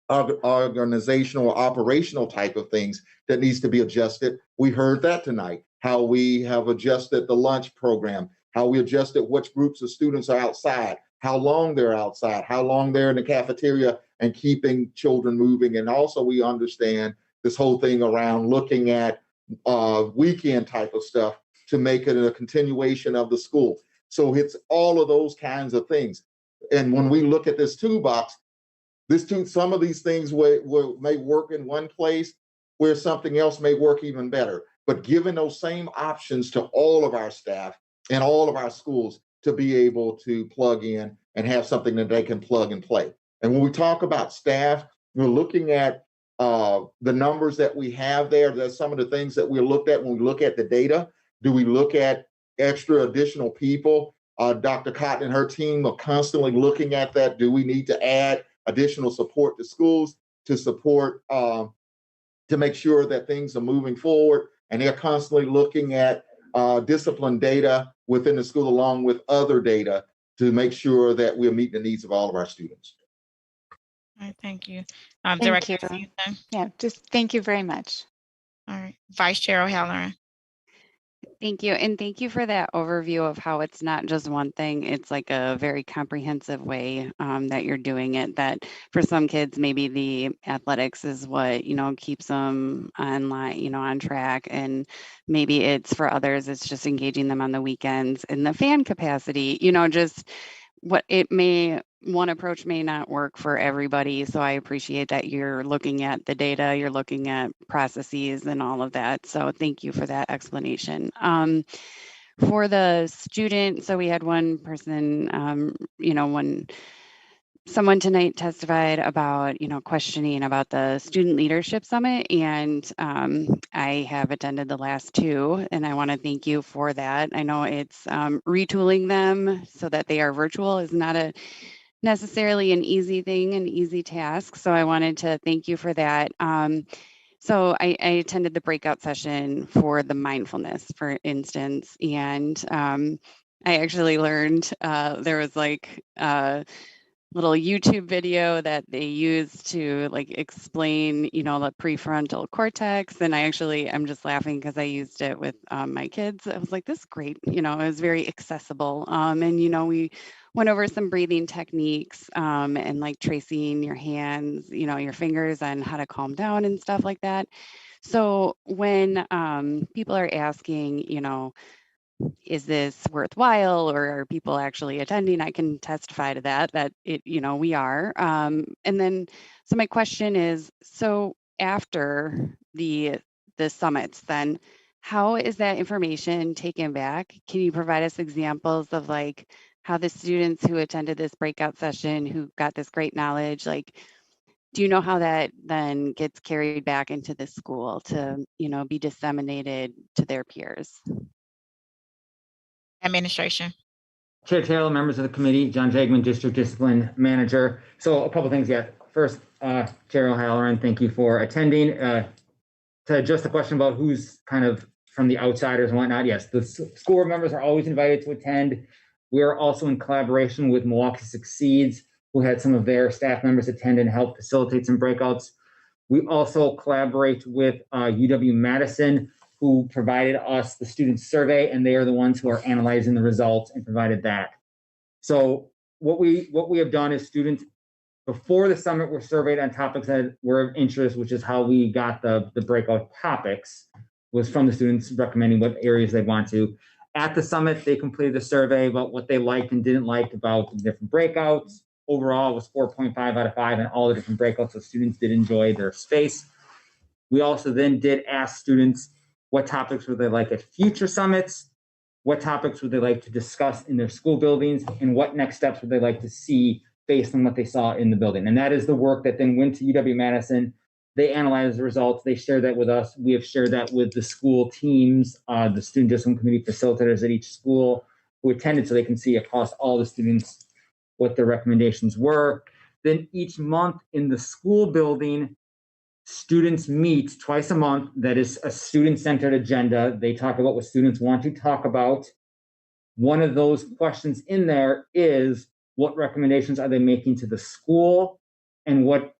organizational or operational type of things that needs to be adjusted? We heard that tonight, how we have adjusted the lunch program, how we adjusted which groups of students are outside, how long they're outside, how long they're in the cafeteria, and keeping children moving. And also we understand this whole thing around looking at weekend type of stuff to make it a continuation of the school. So it's all of those kinds of things. And when we look at this toolbox, some of these things may work in one place where something else may work even better. But giving those same options to all of our staff and all of our schools to be able to plug in and have something that they can plug and play. And when we talk about staff, we're looking at the numbers that we have there. That's some of the things that we looked at when we look at the data. Do we look at extra additional people? Dr. Cotton and her team are constantly looking at that. Do we need to add additional support to schools to support, to make sure that things are moving forward? And they're constantly looking at discipline data within the school along with other data to make sure that we're meeting the needs of all of our students. All right, thank you. Thank Director you. Houston. Yeah, just thank you very much. All right, Vice Chair O'Halloran. Thank you. And thank you for that overview of how it's not just one thing. It's like a very comprehensive way that you're doing it, that for some kids, maybe the athletics is what, you know, keeps them online, you know, on track. And maybe it's for others, it's just engaging them on the weekends in the fan capacity, you know, just what it may, one approach may not work for everybody. So I appreciate that you're looking at the data, you're looking at processes and all of that. So thank you for that explanation. For the student, so we had one person, you know, someone tonight testified about, you know, questioning about the Student Leadership Summit, and I have attended the last 2, and I want to thank you for that. I know it's retooling them so that they are virtual is not necessarily an easy thing, an easy task. So I wanted to thank you for that. So I attended the breakout session for the mindfulness, for instance, and I actually learned there was like little YouTube video that they use to like explain, you know, the prefrontal cortex. And I'm just laughing because I used it with my kids. I was like, this is great. You know, it was very accessible. And, you know, we went over some breathing techniques and like tracing your hands, you know, your fingers on how to calm down and stuff like that. So when people are asking, you know, is this worthwhile, or are people actually attending? I can testify to that it, you know, we are. And then, so my question is, so after the summits, then how is that information taken back? Can you provide us examples of like how the students who attended this breakout session, who got this great knowledge, like, do you know how that then gets carried back into the school to, you know, be disseminated to their peers? Administration. Chair Taylor, members of the committee, John Jagman, District Discipline Manager. So a couple things yet. First, Chair O'Halloran, thank you for attending. To address the question about who's kind of from the outsiders and whatnot, yes, the school board members are always invited to attend. We are also in collaboration with Milwaukee Succeeds, who had some of their staff members attend and help facilitate some breakouts. We also collaborate with UW-Madison, who provided us the student survey, and they are the ones who are analyzing the results and provided that. So what we have done is students before the summit were surveyed on topics that were of interest, which is how we got the breakout topics, was from the students recommending what areas they want to. At the summit, they completed the survey about what they liked and didn't like about the different breakouts. Overall, it was 4.5 out of 5 in all the different breakouts, so students did enjoy their space. We also then did ask students what topics would they like at future summits, what topics would they like to discuss in their school buildings, and what next steps would they like to see based on what they saw in the building. And that is the work that then went to UW-Madison. They analyzed the results. They shared that with us. We have shared that with the school teams, the student discipline committee facilitators at each school who attended, so they can see across all the students what their recommendations were. Then each month in the school building, students meet twice a month. That is a student-centered agenda. They talk about what students want to talk about. One of those questions in there is, what recommendations are they making to the school, and what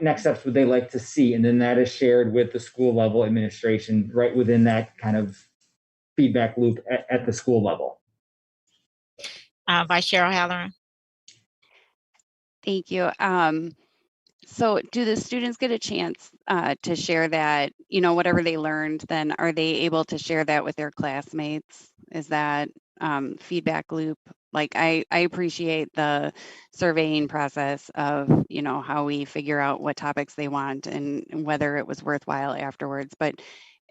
next steps would they like to see? And then that is shared with the school level administration right within that kind of feedback loop at the school level. Vice Chair O'Halloran. Thank you. So do the students get a chance to share that, whatever they learned, then are they able to share that with their classmates? Is that feedback loop? Like I appreciate the surveying process of, how we figure out what topics they want and whether it was worthwhile afterwards. But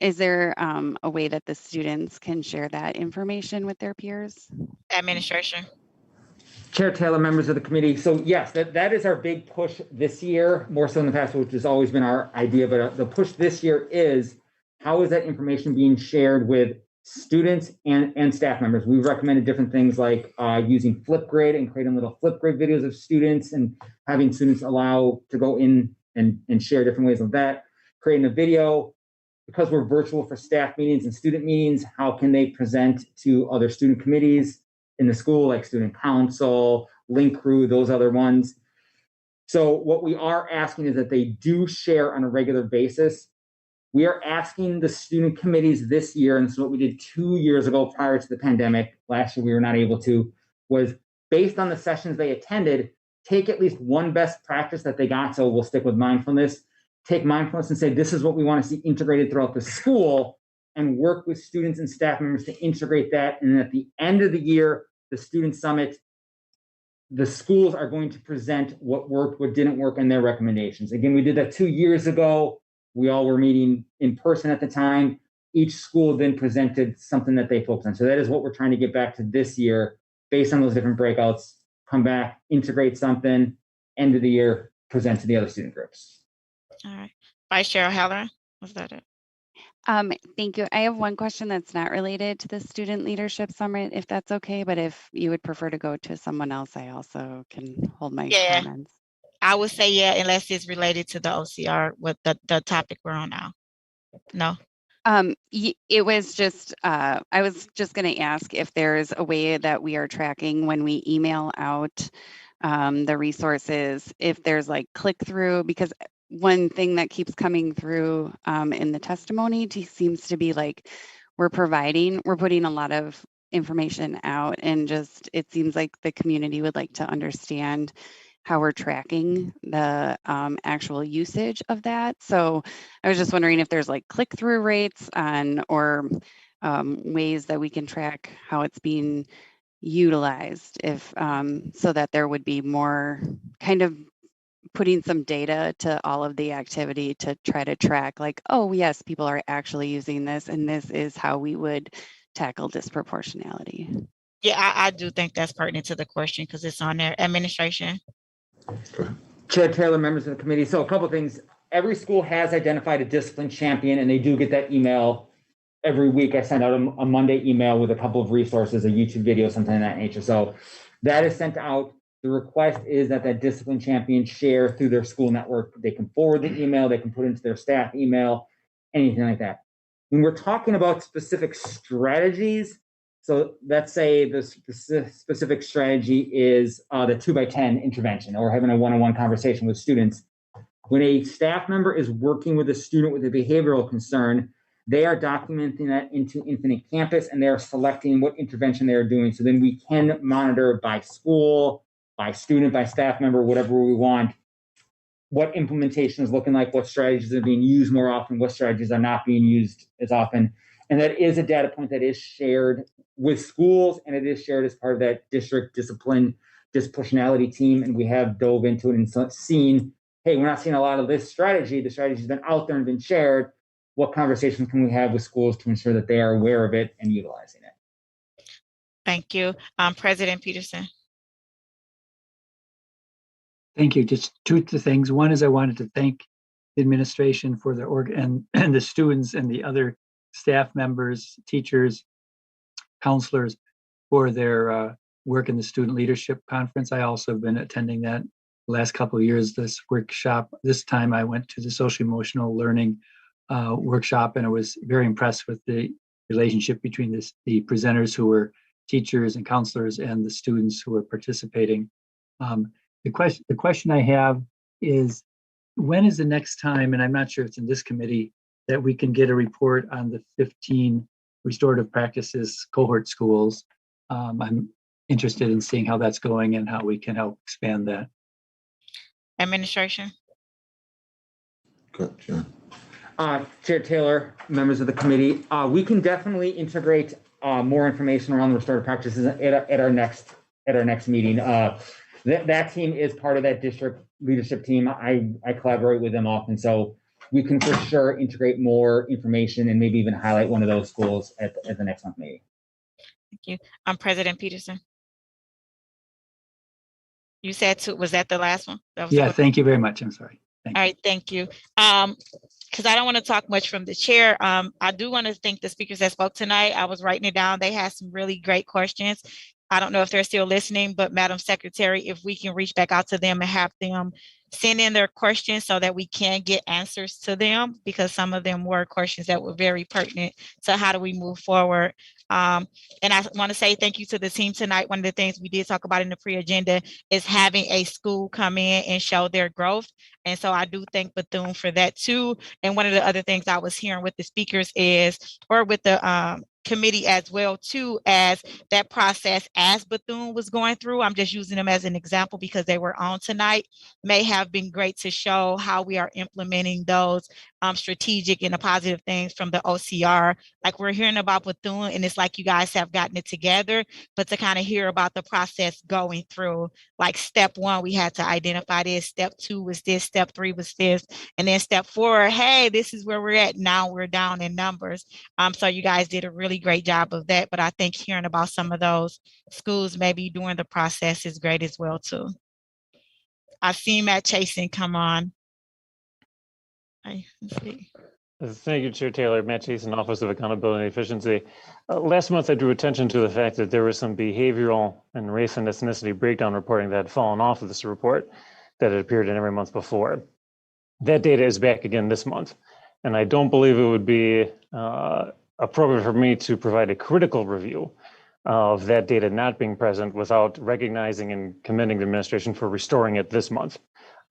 is there a way that the students can share that information with their peers? Administration. Chair Taylor, members of the committee. So yes, that is our big push this year, more so in the past, which has always been our idea. But the push this year is, how is that information being shared with students and staff members? We've recommended different things like using Flipgrid and creating little Flipgrid videos of students and having students allow to go in and share different ways of that. Creating a video, because we're virtual for staff meetings and student meetings, how can they present to other student committees in the school, like student council, link crew, those other ones. So what we are asking is that they do share on a regular basis. We are asking the student committees this year, and this is what we did 2 years ago prior to the pandemic. Last year we were not able to, was based on the sessions they attended, take at least one best practice that they got. So we'll stick with mindfulness. Take mindfulness and say, this is what we want to see integrated throughout the school, and work with students and staff members to integrate that. And at the end of the year, the student summit, the schools are going to present what worked, what didn't work, and their recommendations. Again, we did that 2 years ago. We all were meeting in person at the time. Each school then presented something that they focused on. So that is what we're trying to get back to this year, based on those different breakouts. Come back, integrate something, end of the year, present to the other student groups. All right. Vice Chair O'Halloran, was that it? Thank you. I have one question that's not related to the Student Leadership Summit, if that's okay, but if you would prefer to go to someone else, I also can hold my comments. I would say yeah, unless it's related to the OCR, with the topic we're on now. No. It was just, I was just going to ask if there's a way that we are tracking when we email out the resources, if there's like click through, because one thing that keeps coming through in the testimony seems to be like we're putting a lot of information out, and just it seems like the community would like to understand how we're tracking the actual usage of that. So I was just wondering if there's like click-through rates or ways that we can track how it's being utilized, if so that there would be more kind of putting some data to all of the activity to try to track like, oh yes, people are actually using this, and this is how we would tackle disproportionality. Yeah, I do think that's pertinent to the question because it's on there. Administration. Chair Taylor, members of the committee. So a couple of things. Every school has identified a discipline champion, and they do get that email every week I send out a Monday email with a couple of resources, a YouTube video, something of that nature. So that is sent out. The request is that discipline champion share through their school network. They can forward the email, they can put into their staff email, anything like that. When we're talking about specific strategies, so let's say the specific strategy is the 2x10 intervention or having a one-on-one conversation with students. When a staff member is working with a student with a behavioral concern, they are documenting that into Infinite Campus and they are selecting what intervention they are doing. So then we can monitor by school, by student, by staff member, whatever we want, what implementation is looking like, what strategies are being used more often, what strategies are not being used as often. And that is a data point that is shared with schools, and it is shared as part of that district disproportionality team. And we have dove into it and seen, hey, we're not seeing a lot of this strategy. The strategy's been out there and been shared. What conversations can we have with schools to ensure that they are aware of it and utilizing it? Thank you. President Peterson. Thank you. Just two things. One is I wanted to thank the administration for the and the students and the other staff members, teachers, counselors for their work in the Student Leadership Conference. I also have been attending that the last couple of years, this workshop. This time I went to the social emotional learning workshop, and I was very impressed with the relationship between the presenters who were teachers and counselors and the students who were participating. The question I have is, when is the next time, and I'm not sure it's in this committee, that we can get a report on the 15 restorative practices cohort schools? I'm interested in seeing how that's going and how we can help expand that. Administration. Good, John. Chair Taylor, members of the committee, we can definitely integrate more information around the restorative practices at our next meeting. That team is part of that district leadership team. I collaborate with them often, so we can for sure integrate more information and maybe even highlight one of those schools at the next month meeting. Thank you. President Peterson. You said two, was that the last one? Yeah, thank you very much. I'm sorry. All right, thank you. Because I don't want to talk much from the chair. I do want to thank the speakers that spoke tonight. I was writing it down. They had some really great questions. I don't know if they're still listening, but Madam Secretary, if we can reach back out to them and have them send in their questions so that we can get answers to them, because some of them were questions that were very pertinent to how do we move forward. And I want to say thank you to the team tonight. One of the things we did talk about in the pre-agenda is having a school come in and show their growth. And so I do thank Bethune for that too. And one of the other things I was hearing with the speakers is, or with the committee as well too, as that process as Bethune was going through, I'm just using them as an example because they were on tonight, may have been great to show how we are implementing those strategic and the positive things from the OCR. Like we're hearing about Bethune, and it's like you guys have gotten it together, but to kind of hear about the process going through, like step one, we had to identify this, step two was this, step three was this, and then step four, hey, this is where we're at, now we're down in numbers. So you guys did a really great job of that, but I think hearing about some of those schools maybe during the process is great as well too. I've seen Matt Chasen come on. Let's see. Thank you, Chair Taylor. Matt Chasen, Office of Accountability and Efficiency. Last month, I drew attention to the fact that there was some behavioral and race and ethnicity breakdown reporting that had fallen off of this report that had appeared in every month before. That data is back again this month, and I don't believe it would be appropriate for me to provide a critical review of that data not being present without recognizing and commending the administration for restoring it this month.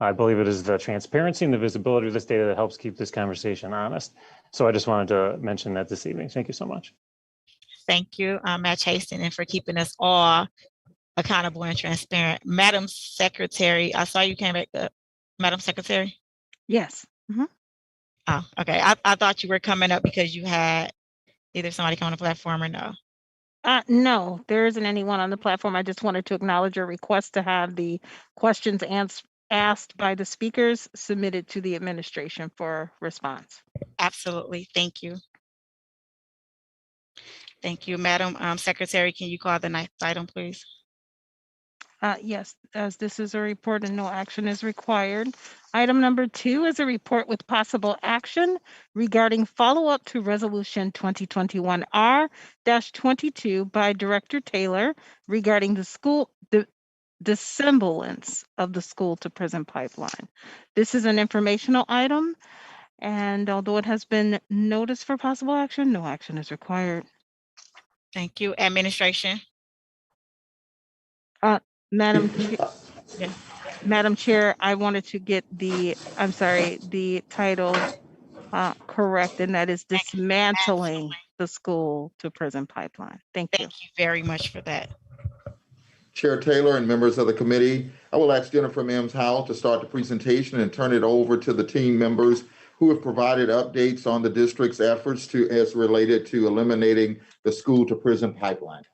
I believe it is the transparency and the visibility of this data that helps keep this conversation honest. So I just wanted to mention that this evening. Thank you so much. Thank you, Matt Chasen, and for keeping us all accountable and transparent. Madam Secretary, I saw you came back up. Madam Secretary? Yes. Mm-hmm. Oh, okay. I thought you were coming up because you had either somebody come on the platform or no. No, there isn't anyone on the platform. I just wanted to acknowledge your request to have the questions asked by the speakers submitted to the administration for response. Absolutely. Thank you. Thank you. Madam Secretary, can you call the next item, please? Yes, as this is a report and no action is required. Item number 2 is a report with possible action regarding follow-up to Resolution 2021R-22 by Director Taylor regarding the dissemblance of the school to prison pipeline. This is an informational item, and although it has been noticed for possible action, no action is required. Thank you. Administration. Madam Chair, I wanted to get the title correct, and that is dismantling the school to prison pipeline. Thank you. Thank you very much for that. Chair Taylor and members of the committee, I will ask Jennifer Mims Howell to start the presentation and turn it over to the team members who have provided updates on the district's efforts as related to eliminating the school to prison pipeline.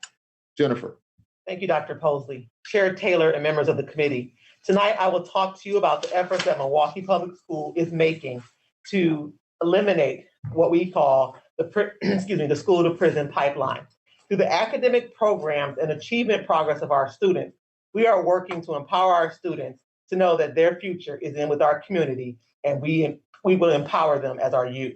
Jennifer. Thank you, Dr. Posley. Chair Taylor and members of the committee. Tonight, I will talk to you about the efforts that Milwaukee Public School is making to eliminate what we call the school to prison pipeline. Through the academic programs and achievement progress of our students, we are working to empower our students to know that their future is in with our community, and we will empower them as our youth.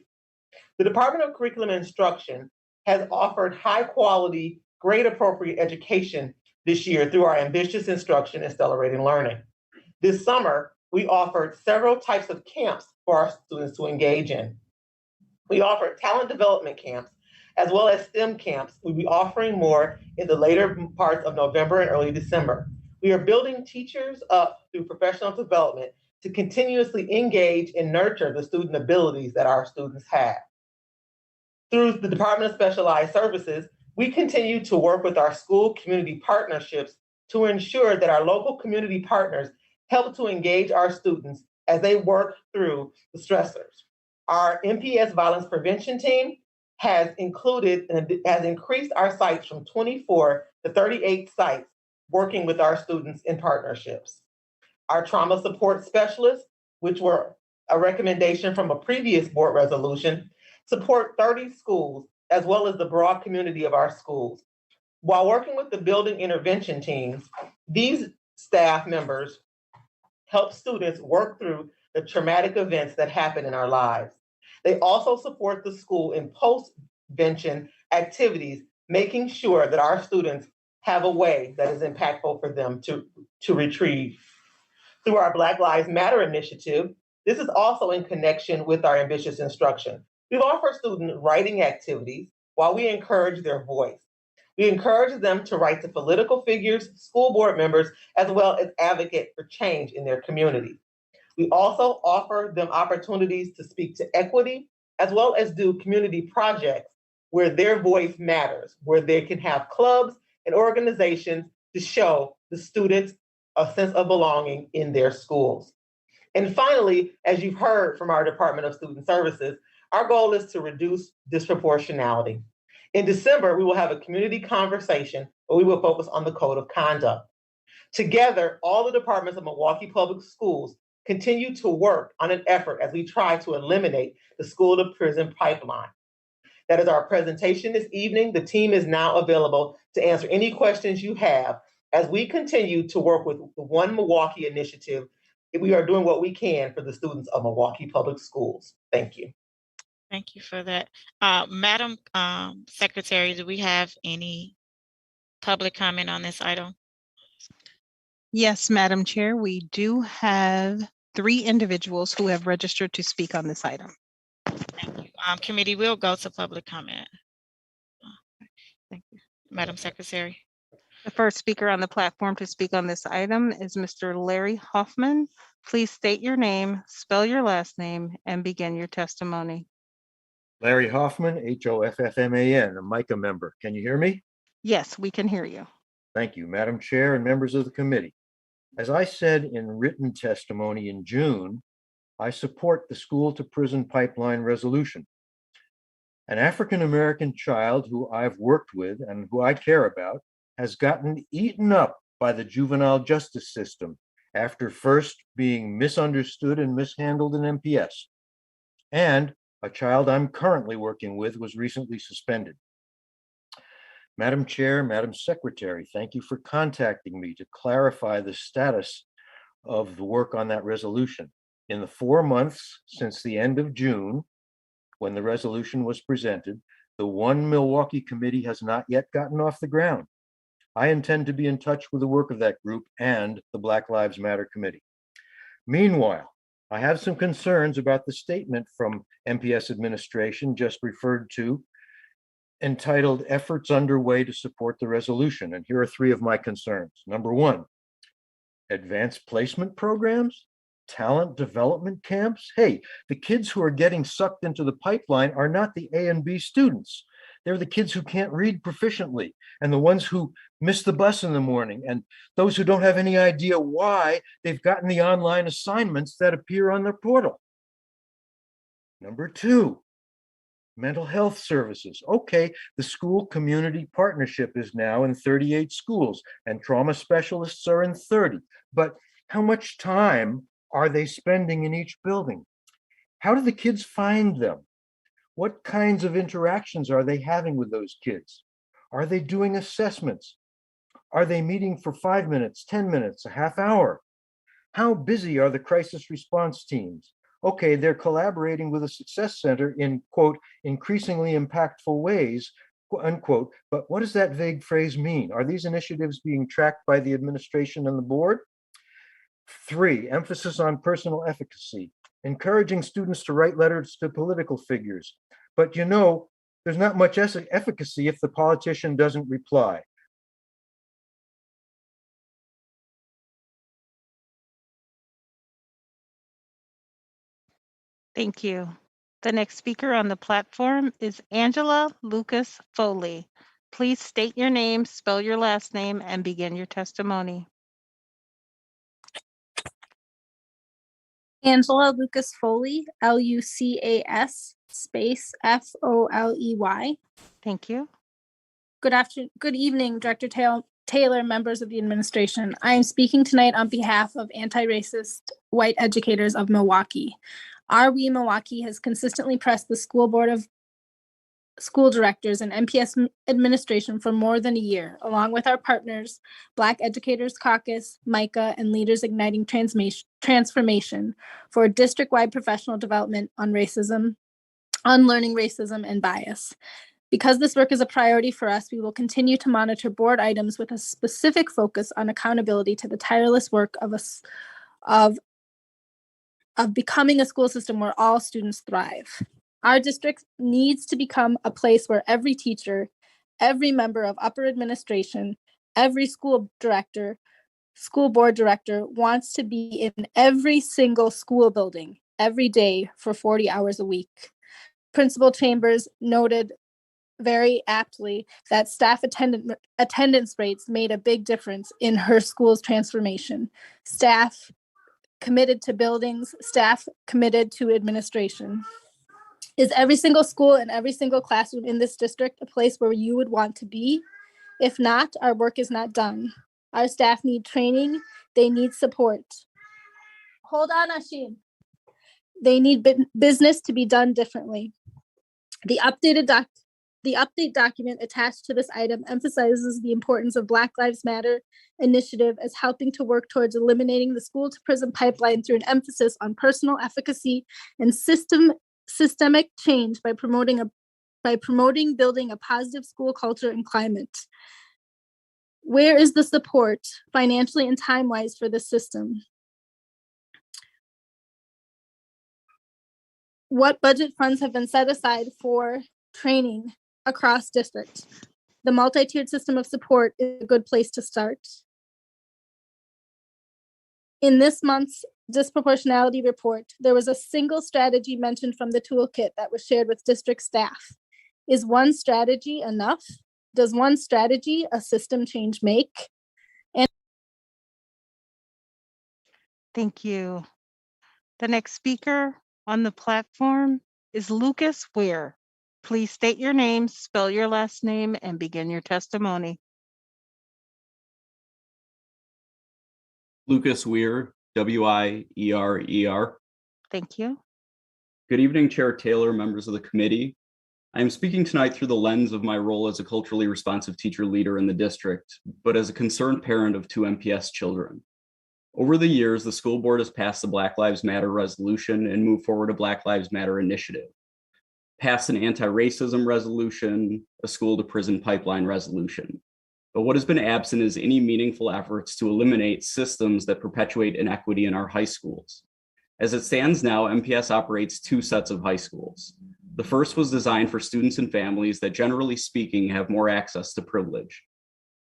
The Department of Curriculum and Instruction has offered high-quality, grade-appropriate education this year through our ambitious instruction and accelerating learning. This summer, we offered several types of camps for our students to engage in. We offered talent development camps, as well as STEM camps. We'll be offering more in the later parts of November and early December. We are building teachers up through professional development to continuously engage and nurture the student abilities that our students have. Through the Department of Specialized Services, we continue to work with our school community partnerships to ensure that our local community partners help to engage our students as they work through the stressors. Our MPS violence prevention team has increased our sites from 24 to 38 sites working with our students in partnerships. Our trauma support specialists, which were a recommendation from a previous board resolution, support 30 schools as well as the broad community of our schools. While working with the building intervention teams, these staff members help students work through the traumatic events that happen in our lives. They also support the school in post-vention activities, making sure that our students have a way that is impactful for them to retrieve. Through our Black Lives Matter initiative, this is also in connection with our ambitious instruction. We've offered student writing activities while we encourage their voice. We encourage them to write to political figures, school board members, as well as advocate for change in their community. We also offer them opportunities to speak to equity, as well as do community projects where their voice matters, where they can have clubs and organizations to show the students a sense of belonging in their schools. And finally, as you've heard from our Department of Student Services, our goal is to reduce disproportionality. In December, we will have a community conversation where we will focus on the code of conduct. Together, all the departments of Milwaukee Public Schools continue to work on an effort as we try to eliminate the school to prison pipeline. That is our presentation this evening. The team is now available to answer any questions you have as we continue to work with the One Milwaukee initiative. We are doing what we can for the students of Milwaukee Public Schools. Thank you. Thank you for that. Madam Secretary, do we have any public comment on this item? Yes, Madam Chair, we do have 3 individuals who have registered to speak on this item. Thank you. Committee will go to public comment. Thank you. Madam Secretary. The first speaker on the platform to speak on this item is Mr. Larry Hoffman. Please state your name, spell your last name, and begin your testimony. Larry Hoffman, Hoffman, a MICA member. Can you hear me? Yes, we can hear you. Thank you, Madam Chair and members of the committee. As I said in written testimony in June, I support the school to prison pipeline resolution. An African-American child who I've worked with and who I care about has gotten eaten up by the juvenile justice system after first being misunderstood and mishandled in MPS. And a child I'm currently working with was recently suspended. Madam Chair, Madam Secretary, thank you for contacting me to clarify the status of the work on that resolution. In the 4 months since the end of June, when the resolution was presented, the One Milwaukee Committee has not yet gotten off the ground. I intend to be in touch with the work of that group and the Black Lives Matter Committee. Meanwhile, I have some concerns about the statement from MPS administration just referred to, entitled Efforts Underway to Support the Resolution. And here are 3 of my concerns. Number 1, advanced placement programs, talent development camps. Hey, the kids who are getting sucked into the pipeline are not the A and B students. They're the kids who can't read proficiently and the ones who miss the bus in the morning and those who don't have any idea why they've gotten the online assignments that appear on their portal. Number 2, mental health services. Okay, the school community partnership is now in 38 schools and trauma specialists are in 30. But how much time are they spending in each building? How do the kids find them? What kinds of interactions are they having with those kids? Are they doing assessments? Are they meeting for 5 minutes, 10 minutes, a half hour? How busy are the crisis response teams? Okay, they're collaborating with a success center in, quote, increasingly impactful ways, unquote, but what does that vague phrase mean? Are these initiatives being tracked by the administration and the board? 3, emphasis on personal efficacy, encouraging students to write letters to political figures. But you know, there's not much efficacy if the politician doesn't reply. Thank you. The next speaker on the platform is Angela Lucas Foley. Please state your name, spell your last name, and begin your testimony. Angela Lucas Foley, Lucas space Foley. Thank you. Good evening, Director Taylor, members of the administration. I am speaking tonight on behalf of anti-racist white educators of Milwaukee. We Milwaukee has consistently pressed the school board of school directors and MPS administration for more than a year, along with our partners, Black Educators Caucus, MICA, and Leaders Igniting Transformation for district-wide professional development on racism, unlearning racism and bias. Because this work is a priority for us, we will continue to monitor board items with a specific focus on accountability to the tireless work of becoming a school system where all students thrive. Our district needs to become a place where every teacher, every member of upper administration, every school director, school board director wants to be in every single school building every day for 40 hours a week. Principal Chambers noted very aptly that staff attendance rates made a big difference in her school's transformation. Staff committed to buildings, staff committed to administration. Is every single school and every single classroom in this district a place where you would want to be? If not, our work is not done. Our staff need training. They need support. Hold on, Ashim. They need business to be done differently. The update document attached to this item emphasizes the importance of Black Lives Matter initiative as helping to work towards eliminating the school to prison pipeline through an emphasis on personal efficacy and systemic change by promoting building a positive school culture and climate. Where is the support financially and time-wise for this system? What budget funds have been set aside for training across districts? The multi-tiered system of support is a good place to start. In this month's disproportionality report, there was a single strategy mentioned from the toolkit that was shared with district staff. Is one strategy enough? Does one strategy a system change make? And Thank you. The next speaker on the platform is Lucas Weir. Please state your name, spell your last name, and begin your testimony. Lucas Weir, Wierer. Thank you. Good evening, Chair Taylor, members of the committee. I am speaking tonight through the lens of my role as a culturally responsive teacher leader in the district, but as a concerned parent of 2 MPS children. Over the years, the school board has passed the Black Lives Matter resolution and moved forward a Black Lives Matter initiative, passed an anti-racism resolution, a school to prison pipeline resolution. But what has been absent is any meaningful efforts to eliminate systems that perpetuate inequity in our high schools. As it stands now, MPS operates 2 sets of high schools. The first was designed for students and families that, generally speaking, have more access to privilege.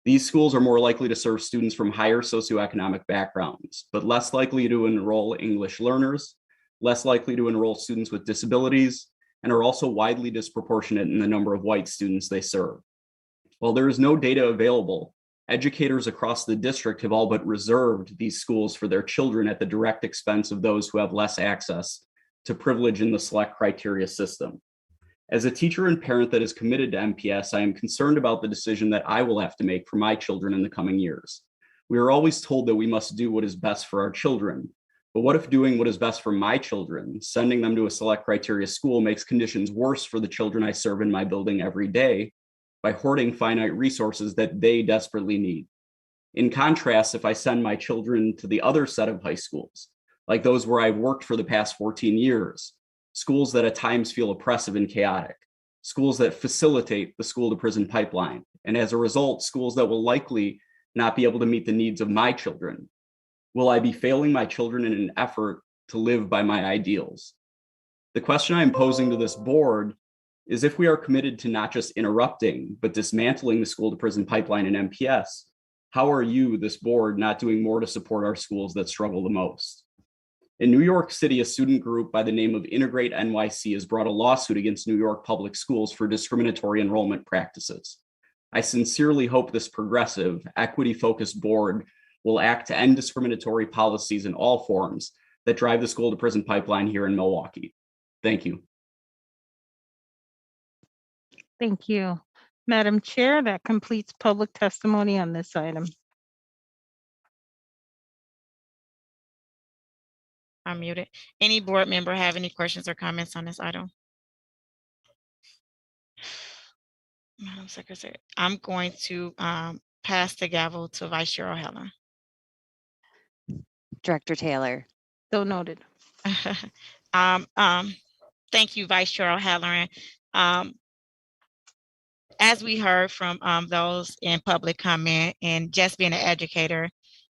These schools are more likely to serve students from higher socioeconomic backgrounds, but less likely to enroll English learners, less likely to enroll students with disabilities, and are also widely disproportionate in the number of white students they serve. While there is no data available, educators across the district have all but reserved these schools for their children at the direct expense of those who have less access to privilege in the select criteria system. As a teacher and parent that is committed to MPS, I am concerned about the decision that I will have to make for my children in the coming years. We are always told that we must do what is best for our children, but what if doing what is best for my children, sending them to a select criteria school, makes conditions worse for the children I serve in my building every day by hoarding finite resources that they desperately need? In contrast, if I send my children to the other set of high schools, like those where I've worked for the past 14 years, schools that at times feel oppressive and chaotic, schools that facilitate the school to prison pipeline, and as a result, schools that will likely not be able to meet the needs of my children, will I be failing my children in an effort to live by my ideals? The question I am posing to this board is, if we are committed to not just interrupting, but dismantling the school to prison pipeline in MPS, how are you, this board, not doing more to support our schools that struggle the most? In New York City, a student group by the name of Integrate NYC has brought a lawsuit against New York public schools for discriminatory enrollment practices. I sincerely hope this progressive, equity-focused board will act to end discriminatory policies in all forms that drive the school to prison pipeline here in Milwaukee. Thank you. Thank you. Madam Chair, that completes public testimony on this item. I'm muted. Any board member have any questions or comments on this item? Madam Secretary, I'm going to pass the gavel to Vice Chair O'Halloran. Director Taylor. So noted. Thank you, Vice Chair O'Halloran. As we heard from those in public comment, and just being an educator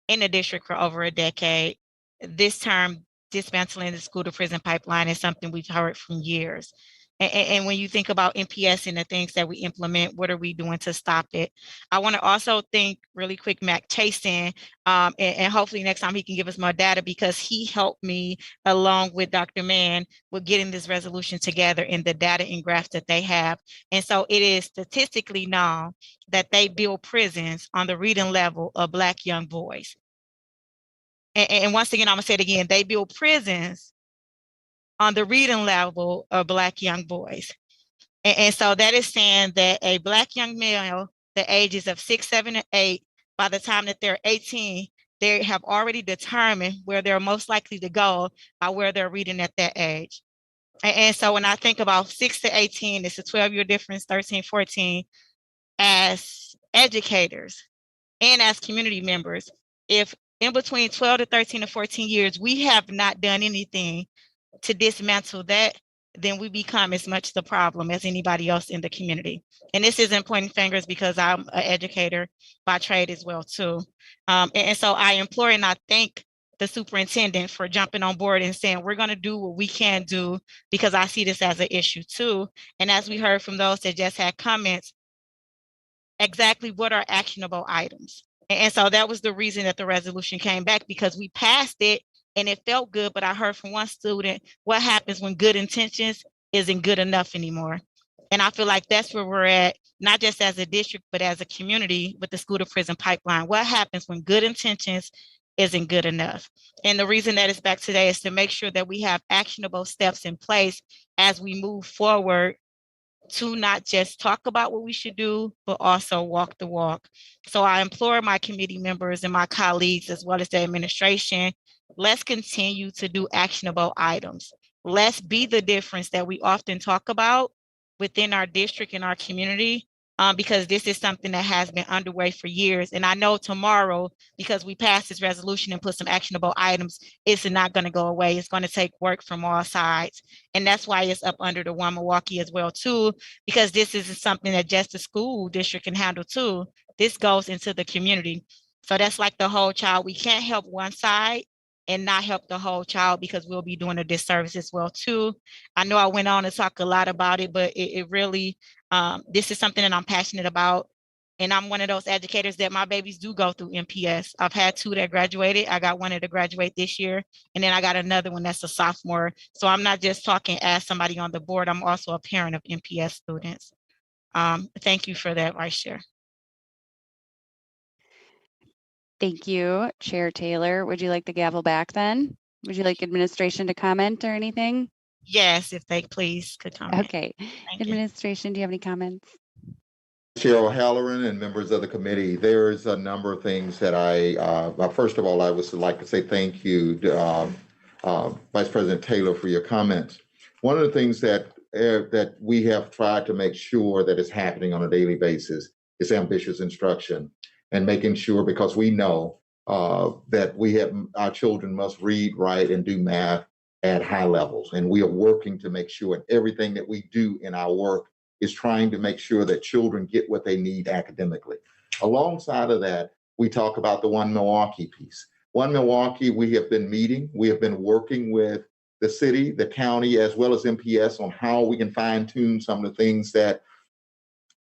in the district for over a decade, this term, dismantling the school to prison pipeline, is something we've heard from years. And when you think about MPS and the things that we implement, what are we doing to stop it? I want to also thank really quick Mac Chasen, and hopefully next time he can give us more data, because he helped me along with Dr. Mann with getting this resolution together and the data and graphs that they have. And so it is statistically known that they build prisons on the reading level of Black young boys. And once again, I'm gonna say it again, they build prisons on the reading level of Black young boys. And so that is saying that a Black young male, the ages of 6, 7, and 8, by the time that they're 18, they have already determined where they're most likely to go by where they're reading at that age. And so when I think about 6 to 18, it's a 12-year difference, 13, 14, as educators and as community members, if in between 12 to 13 to 14 years, we have not done anything to dismantle that, then we become as much the problem as anybody else in the community. And this isn't pointing fingers, because I'm an educator by trade as well too. And so I implore and I thank the superintendent for jumping on board and saying, we're gonna do what we can do, because I see this as an issue too. And as we heard from those that just had comments, exactly what are actionable items? And so that was the reason that the resolution came back, because we passed it and it felt good, but I heard from one student, what happens when good intentions isn't good enough anymore? And I feel like that's where we're at, not just as a district, but as a community with the school to prison pipeline. What happens when good intentions isn't good enough? And the reason that it's back today is to make sure that we have actionable steps in place as we move forward, to not just talk about what we should do, but also walk the walk. So I implore my committee members and my colleagues, as well as the administration, let's continue to do actionable items. Let's be the difference that we often talk about within our district and our community, because this is something that has been underway for years. And I know tomorrow, because we passed this resolution and put some actionable items, it's not going to go away. It's going to take work from all sides. And that's why it's up under the One Milwaukee as well, too, because this isn't something that just the school district can handle, too. This goes into the community. So that's like the whole child. We can't help one side and not help the whole child, because we'll be doing a disservice as well, too. I know I went on to talk a lot about it, but it really, this is something that I'm passionate about. And I'm one of those educators that my babies do go through MPS. I've had 2 that graduated. I got one that graduate this year, and then I got another one that's a sophomore. So I'm not just talking as somebody on the board. I'm also a parent of MPS students. Thank you for that, Vice Chair. Thank you, Chair Taylor. Would you like the gavel back then? Would you like administration to comment or anything? Yes, if they please could comment. Okay. Administration, do you have any comments? Chair O'Halloran and members of the committee, there's a number of things that first of all, I would like to say thank you to Vice President Taylor for your comments. One of the things that we have tried to make sure that is happening on a daily basis is ambitious instruction, and making sure, because we know that our children must read, write, and do math at high levels. And we are working to make sure in everything that we do in our work is trying to make sure that children get what they need academically. Alongside of that, we talk about the One Milwaukee piece. One Milwaukee, we have been meeting, we have been working with the city, the county, as well as MPS on how we can fine tune some of the things that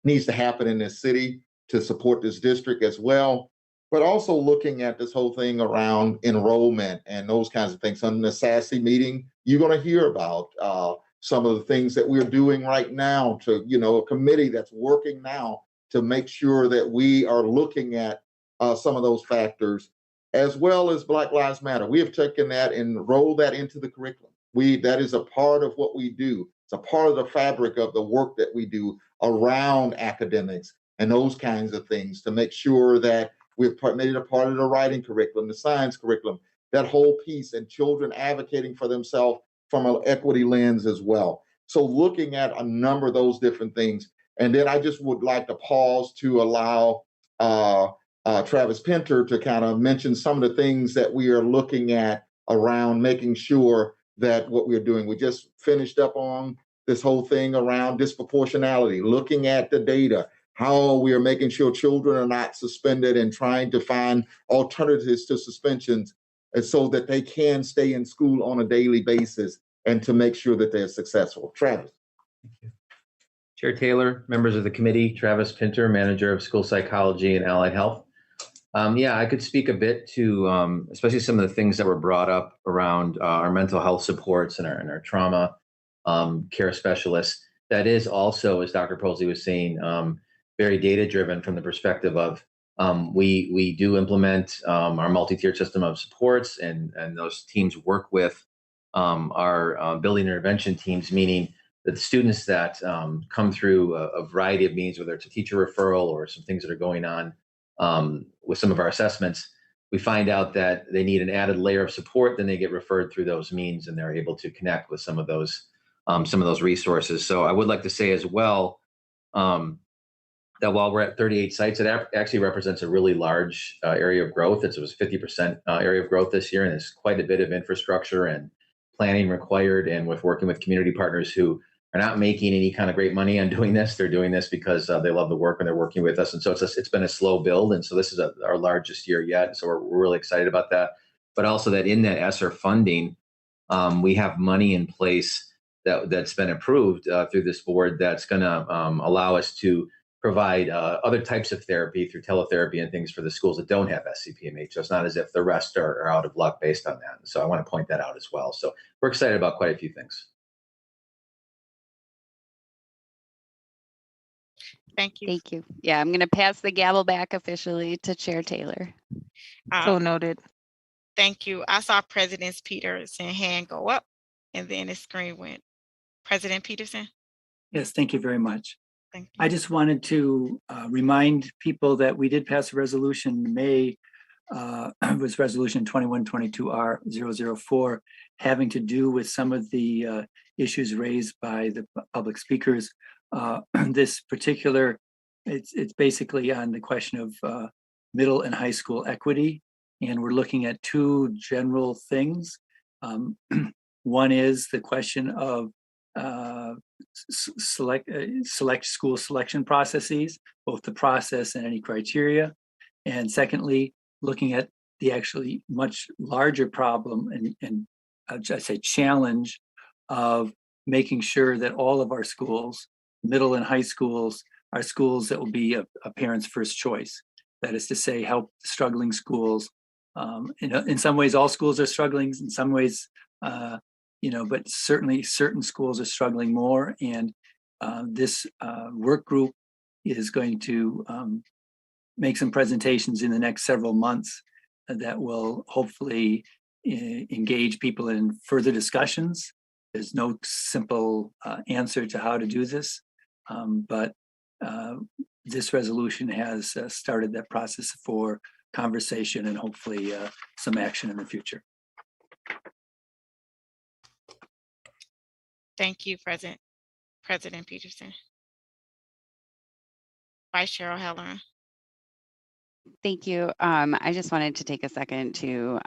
needs to happen in this city to support this district as well, but also looking at this whole thing around enrollment and those kinds of things. On the SASE meeting, you're going to hear about some of the things that we're doing right now to, a committee that's working now to make sure that we are looking at some of those factors, as well as Black Lives Matter. We have taken that and rolled that into the curriculum. That is a part of what we do. It's a part of the fabric of the work that we do around academics and those kinds of things, to make sure that we've made it a part of the writing curriculum, the science curriculum, that whole piece, and children advocating for themselves from an equity lens as well. So looking at a number of those different things. And then I just would like to pause to allow Travis Pinter to kind of mention some of the things that we are looking at around making sure that what we're doing. We just finished up on this whole thing around disproportionality, looking at the data, how we are making sure children are not suspended, and trying to find alternatives to suspensions, and so that they can stay in school on a daily basis and to make sure that they're successful. Travis. Thank you. Chair Taylor, members of the committee, Travis Pinter, Manager of School Psychology and Allied Health. I could speak a bit to especially some of the things that were brought up around our mental health supports and our trauma care specialists. That is also, as Dr. Polsey was saying, very data driven from the perspective of we do implement our multi-tiered system of supports, and those teams work with our building intervention teams, meaning that the students that come through a variety of means, whether it's a teacher referral or some things that are going on with some of our assessments, we find out that they need an added layer of support, then they get referred through those means, and they're able to connect with some of those resources. So I would like to say as well that while we're at 38 sites, it actually represents a really large area of growth. It was 50% area of growth this year, and there's quite a bit of infrastructure and planning required, and with working with community partners who are not making any kind of great money on doing this. They're doing this because they love the work and they're working with us. And so it's been a slow build. And so this is our largest year yet. So we're really excited about that. But also that in that ESSER funding, we have money in place that's been approved through this board that's going to allow us to provide other types of therapy through teletherapy and things for the schools that don't have SCPMH. So it's not as if the rest are out of luck based on that. So I want to point that out as well. So we're excited about quite a few things. Thank you. Thank you. Yeah, I'm going to pass the gavel back officially to Chair Taylor. So noted. Thank you. I saw President Peterson's hand go up, and then the screen went. President Peterson? Yes, thank you very much. Thank you. I just wanted to remind people that we did pass a resolution in May. It was resolution 2122R004, having to do with some of the issues raised by the public speakers. This particular, it's basically on the question of middle and high school equity. And we're looking at two general things. One is the question of select school selection processes, both the process and any criteria. And secondly, looking at the actually much larger problem and I say challenge of making sure that all of our schools, middle and high schools, are schools that will be a parent's first choice. That is to say, help struggling schools. In some ways, all schools are struggling. In some ways, but certainly certain schools are struggling more. And this work group is going to make some presentations in the next several months that will hopefully engage people in further discussions. There's no simple answer to how to do this, but this resolution has started that process for conversation and hopefully some action in the future. Thank you, President Peterson. Vice Chair O'Halloran. Thank you. I just wanted to take a second to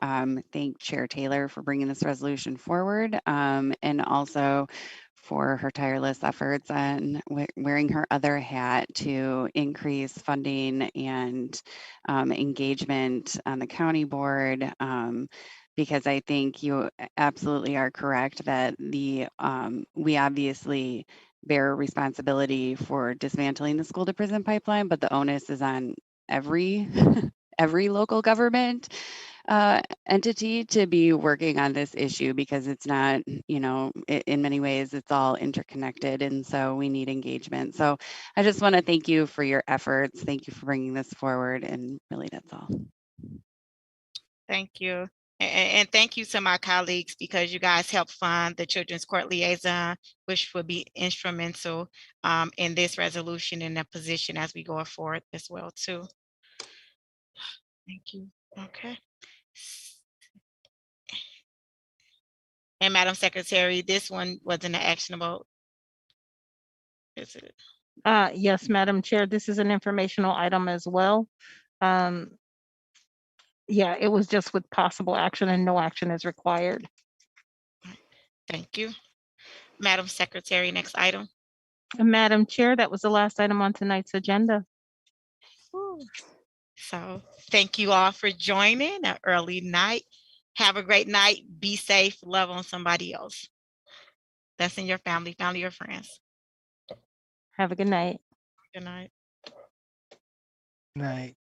thank Chair Taylor for bringing this resolution forward, and also for her tireless efforts and wearing her other hat to increase funding and engagement on the county board. Because I think you absolutely are correct that we obviously bear responsibility for dismantling the school to prison pipeline, but the onus is on every local government entity to be working on this issue, because it's not, in many ways it's all interconnected, and so we need engagement. So I just want to thank you for your efforts. Thank you for bringing this forward, and really that's all. Thank you. And thank you to my colleagues, because you guys helped fund the Children's Court Liaison, which will be instrumental in this resolution and the position as we go forward as well too. Thank you. Okay. And Madam Secretary, this one wasn't actionable, is it? Yes, Madam Chair, this is an informational item as well. Yeah, it was just with possible action and no action is required. Thank you. Madam Secretary, next item. Madam Chair, that was the last item on tonight's agenda. So thank you all for joining an early night. Have a great night. Be safe. Love on somebody else. That's in your family or friends. Have a good night. Good night. Night.